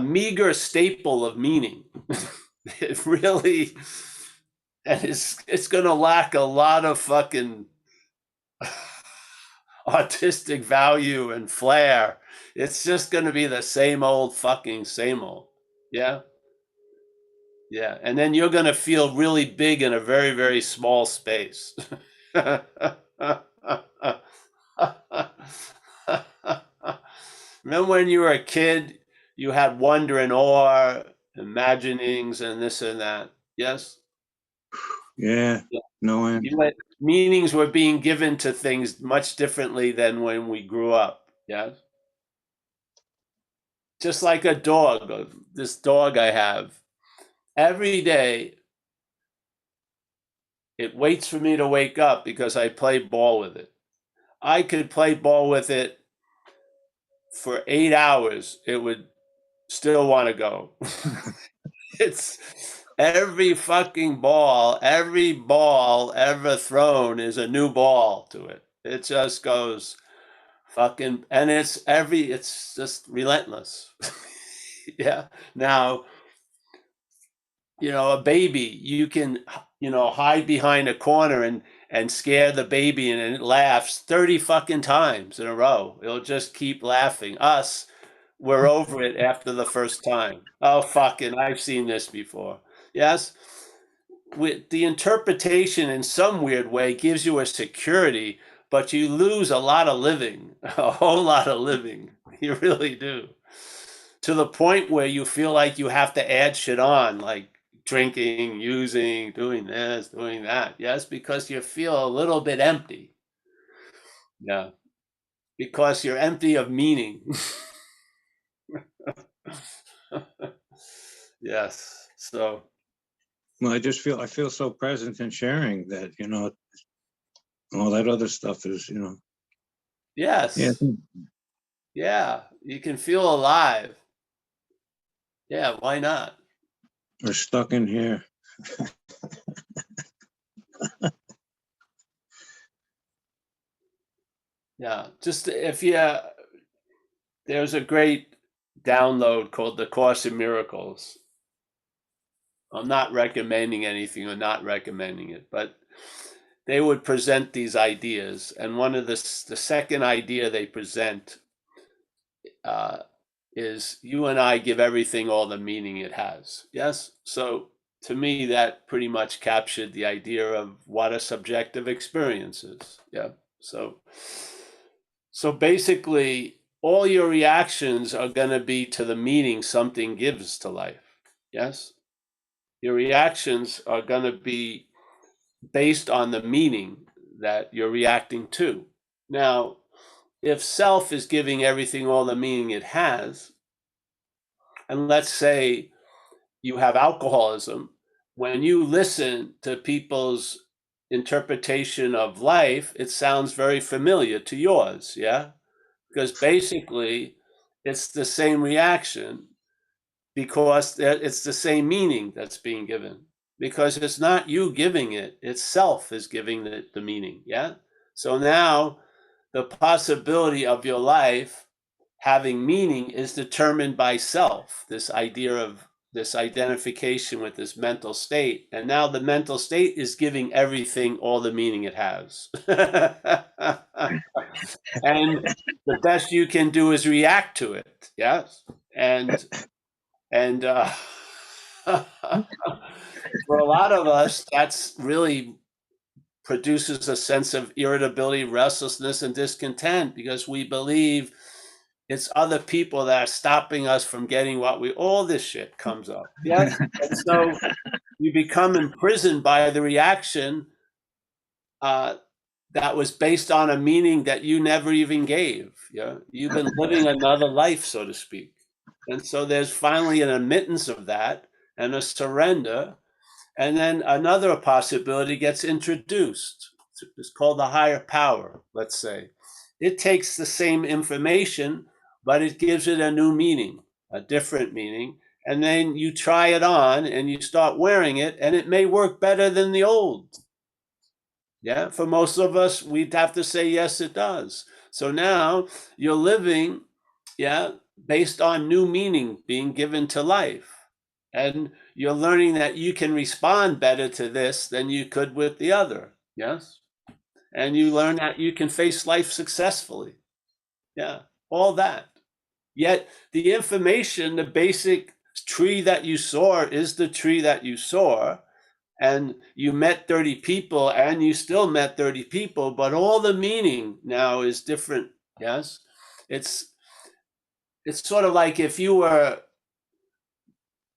meager staple of meaning. It really, and it's going to lack a lot of fucking artistic value and flair. It's just going to be the same old fucking same old. Yeah. Yeah. And then you're going to feel really big in a very, very small space. Remember when you were a kid, you had wonder and awe, imaginings, and this and that. Yes? Yeah, no end. Meanings were being given to things much differently than when we grew up. Yes? Just like a dog, this dog I have, every day it waits for me to wake up because I play ball with it. I could play ball with it for 8 hours. It would still want to go. It's every fucking ball, every ball ever thrown is a new ball to it. It just goes fucking, and it's just relentless. Yeah. Now, a baby, you can, hide behind a corner and scare the baby and it laughs 30 fucking times in a row. It'll just keep laughing. Us, we're over it after the first time. Oh, fucking, I've seen this before. Yes? With the interpretation in some weird way gives you a security, but you lose a lot of living, a whole lot of living. You really do. To the point where you feel like you have to add shit on, like drinking, using, doing this, doing that. Yes, because you feel a little bit empty. Yeah. Because you're empty of meaning. Yes. So. Well, I feel so present in sharing that, all that other stuff is, Yes. yeah. Yeah. You can feel alive. Yeah. Why not? We're stuck in here. Yeah. Just there's a great download called The Course in Miracles. I'm not recommending anything or not recommending it, but they would present these ideas. And one of the second idea they present is you and I give everything all the meaning it has. Yes? So to me, that pretty much captured the idea of what a subjective experience is. Yeah. So basically, all your reactions are going to be to the meaning something gives to life. Yes? Your reactions are going to be based on the meaning that you're reacting to. Now, if self is giving everything all the meaning it has, and let's say you have alcoholism, when you listen to people's interpretation of life, it sounds very familiar to yours, yeah? Because basically, it's the same reaction because it's the same meaning that's being given. Because it's not you giving it, it's self is giving the meaning, yeah? So now the possibility of your life having meaning is determined by self, this idea of this identification with this mental state. And now the mental state is giving everything all the meaning it has. And the best you can do is react to it. Yes. And for a lot of us, that's really produces a sense of irritability, restlessness, and discontent because we believe it's other people that are stopping us from getting all this shit comes up. Yes. And so you become imprisoned by the reaction that was based on a meaning that you never even gave. Yeah. You've been living another life, so to speak. And so there's finally an admittance of that and a surrender. And then another possibility gets introduced. It's called the higher power, let's say. It takes the same information, but it gives it a new meaning, a different meaning. And then you try it on and you start wearing it, and it may work better than the old. Yeah, for most of us, we'd have to say, yes, it does. So now you're living, yeah, based on new meaning being given to life. And you're learning that you can respond better to this than you could with the other. Yes. And you learn that you can face life successfully. Yeah. All that. Yet the information, the basic tree that you saw is the tree that you saw. And you met 30 people and you still met 30 people, but all the meaning now is different. Yes. It's sort of like if you were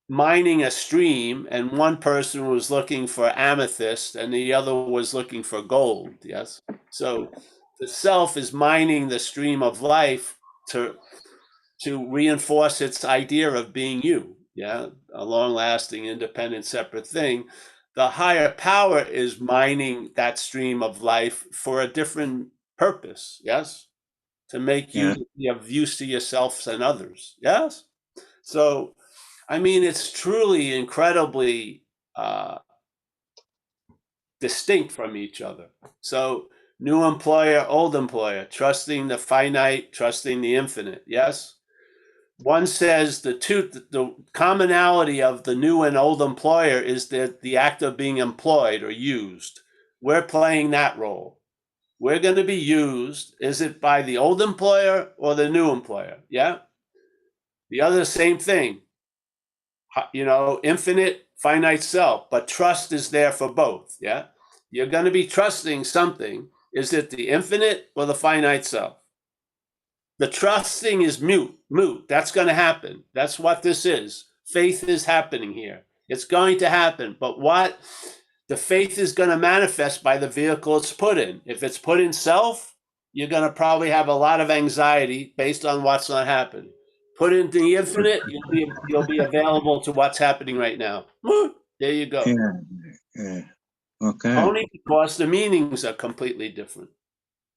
mining a stream and one person was looking for amethyst and the other was looking for gold. Yes. So the self is mining the stream of life to reinforce its idea of being you. Yeah. A long lasting, independent, separate thing. The higher power is mining that stream of life for a different purpose. Yes. To make Yeah. you be of use to yourselves and others. Yes. So, I mean, it's truly incredibly distinct from each other. So, new employer, old employer, trusting the finite, trusting the infinite. Yes. One says the commonality of the new and old employer is that the act of being employed or used. We're playing that role. We're going to be used. Is it by the old employer or the new employer? Yeah. The other, same thing. Infinite, finite self, but trust is there for both. Yeah. You're going to be trusting something. Is it the infinite or the finite self? The trusting is moot. That's going to happen. That's what this is. Faith is happening here. It's going to happen. But what the faith is going to manifest by the vehicle it's put in. If it's put in self, you're going to probably have a lot of anxiety based on what's not happening. Put into the infinite, you'll be available to what's happening right now. There you go. Yeah. Yeah. Okay. Only because the meanings are completely different.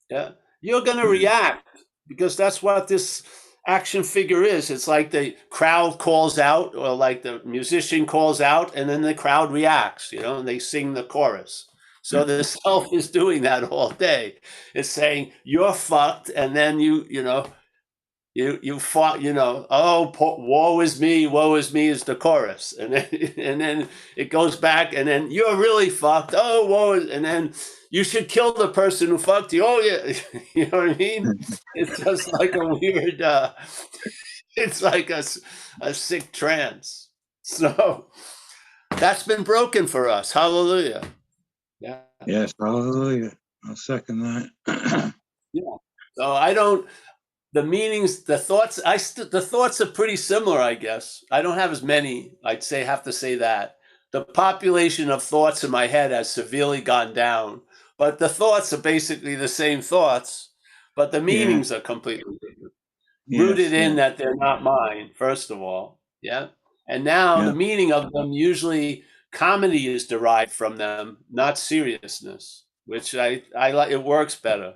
Yeah. You're going to react because that's what this action figure is. It's like the crowd calls out, or like the musician calls out, and then the crowd reacts, and they sing the chorus. So the self is doing that all day. It's saying you're fucked, and then you fought, oh, woe is me is the chorus. And then it goes back, and then you're really fucked. Oh, woe is, and then you should kill the person who fucked you. Oh, yeah. You know what I mean? It's just like a weird, it's like a sick trance. So that's been broken for us. Hallelujah. Yeah. Yes. Hallelujah. I'll second that. Yeah. So the meanings, the thoughts, the thoughts are pretty similar, I guess. I don't have as many. Have to say that. The population of thoughts in my head has severely gone down, but the thoughts are basically the same thoughts, but the meanings are completely different. Rooted in that they're not mine, first of all. Yeah. And now the meaning of them, usually comedy is derived from them, not seriousness, which I like. It works better.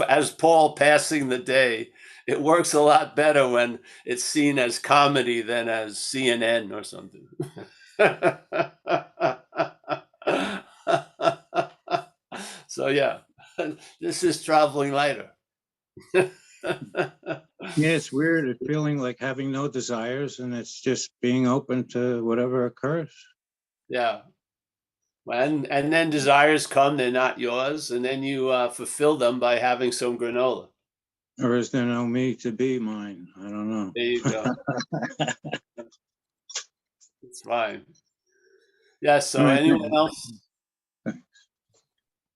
As Paul passing the day, it works a lot better when it's seen as comedy than as CNN or something. So yeah, this is traveling lighter. Yeah, it's weird. It's feeling like having no desires, and it's just being open to whatever occurs. Yeah. And then desires come, they're not yours, and then you fulfill them by having some granola. Or is there no me to be mine? I don't know. There you go. It's fine. Yeah, so anyone else?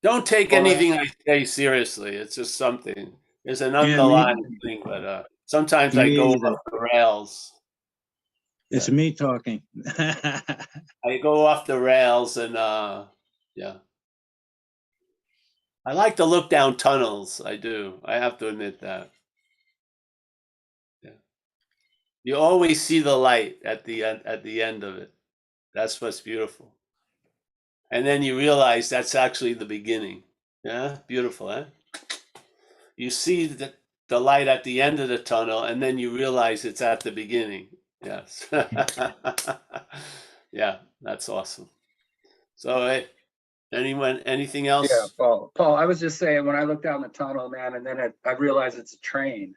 Don't take anything I say seriously. It's just something. There's an underlying thing, but sometimes I go off the rails. It's me talking. I go off the rails, and yeah. I like to look down tunnels. I do. I have to admit that. Yeah. You always see the light at the end of it. That's what's beautiful. And then you realize that's actually the beginning. Yeah, beautiful, eh? You see the light at the end of the tunnel, and then you realize it's at the beginning. Yes. Yeah, that's awesome. So Anyone, anything Yeah, else? Paul, I was just saying, when I look down the tunnel, man, and then I realize it's a train.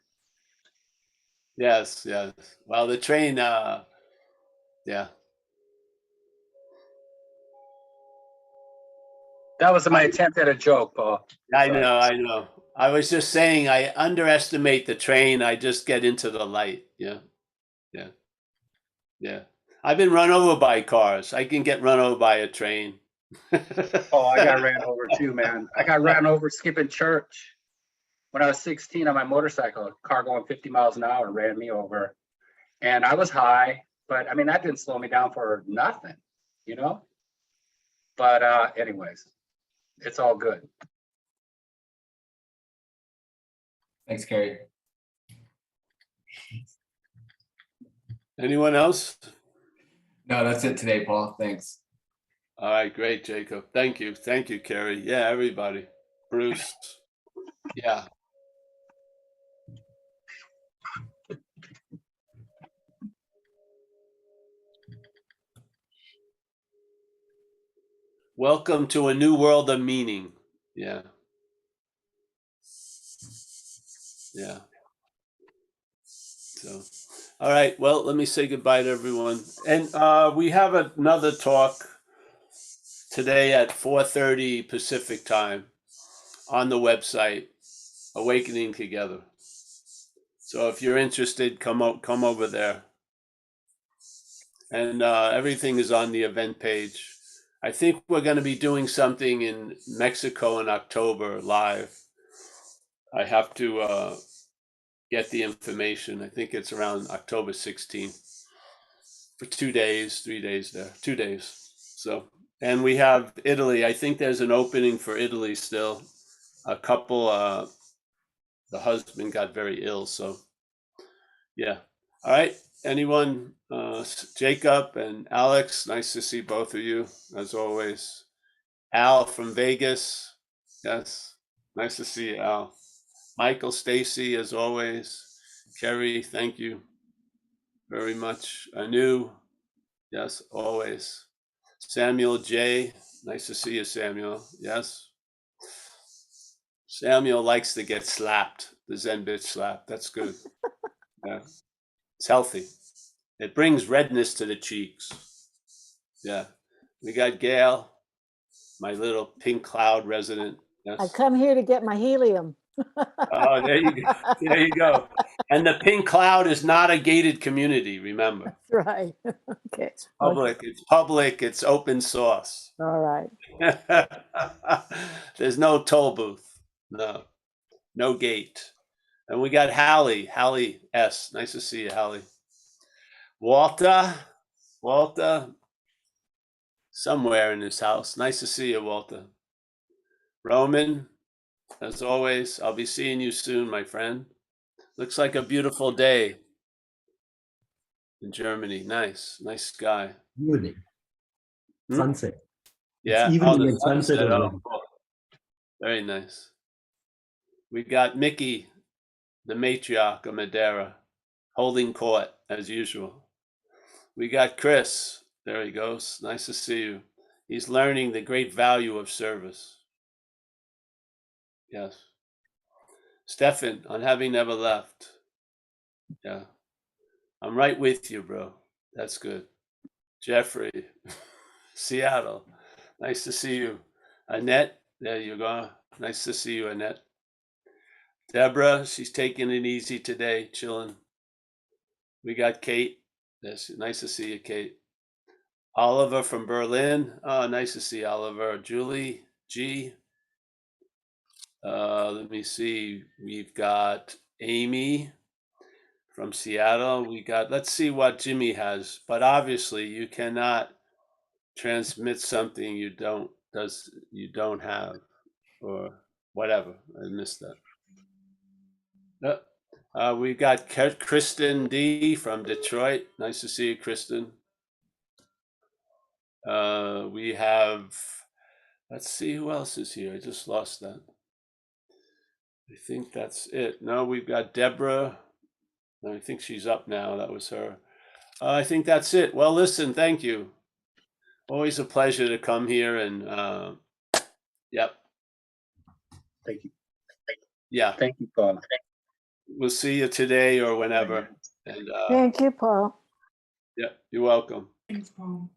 Yes, yes. Well, the train, yeah. That was my attempt at a joke, Paul. I Sorry. know, I know. I was just saying I underestimate the train. I just get into the light. Yeah. Yeah. Yeah. I've been run over by cars. I can get run over by a train. Oh, I got ran over too, man. I got ran over skipping church when I was 16 on my motorcycle. A car going 50 miles an hour ran me over. And I was high, but I mean, that didn't slow me down for nothing, you know? But anyways, it's all good. Thanks, Carrie. Anyone else? No, that's it today, Paul. Thanks. All right, great, Jacob. Thank you. Thank you, Carrie. Yeah, everybody. Bruce. Yeah. Welcome to a new world of meaning. Yeah. Yeah. So, all right. Well, let me say goodbye to everyone. And we have another talk today at 4:30 Pacific time on the website, Awakening Together. So if you're interested, come over there. And everything is on the event page. I think we're going to be doing something in Mexico in October live. I have to get the information. I think it's around October 16th for 2 days, 3 days there, 2 days. So, and we have Italy. I think there's an opening for Italy still. A couple, the husband got very ill. So, yeah. All right. Anyone, Jacob and Alex, nice to see both of you as always. Al from Vegas. Yes. Nice to see you, Al. Michael, Stacy, as always. Kerry, thank you very much. Anu, yes, always. Samuel J, nice to see you, Samuel. Yes. Samuel likes to get slapped, the Zen bitch slap. That's good. Yeah. It's healthy. It brings redness to the cheeks. Yeah. We got Gail, my little pink cloud resident. Yes. I come here to get my helium. Oh, there you go. There you go. And the pink cloud is not a gated community, remember. That's right. Okay. It's public. It's public. It's open source. All right. There's no toll booth. No. No gate. And we got Hallie. Hallie S. Nice to see you, Hallie. Walter. Somewhere in this house. Nice to see you, Walter. Roman. As always, I'll be seeing you soon, my friend. Looks like a beautiful day in Germany. Nice sky. Evening. Sunset. Yeah. It's evening the and sunset already. cool. Very nice. We got Mickey, the matriarch of Madeira, holding court as usual. We got Chris. There he goes. Nice to see you. He's learning the great value of service. Yes. Stefan, on having never left. Yeah. I'm right with you, bro. That's good. Jeffrey, Seattle. Nice to see you. Annette, there you go. Nice to see you, Annette. Deborah, she's taking it easy today, chilling. We got Kate. Yes, nice to see you, Kate. Oliver from Berlin. Oh, nice to see Oliver. Julie G. Let me see. We've got Amy from Seattle. We got, let's see what Jimmy has. But obviously you cannot transmit something you don't have, or whatever. I missed that. We got Kristen D from Detroit. Nice to see you, Kristen. We have, let's see who else is here. I just lost that. I think that's it. No, we've got Deborah. I think she's up now. That was her. I think that's it. Well, listen, thank you. Always a pleasure to come here and Yep. Thank you. Yeah. Thank you, Paul. We'll see you today or whenever. And Thank you, Paul. yeah, you're welcome. Thanks, Paul.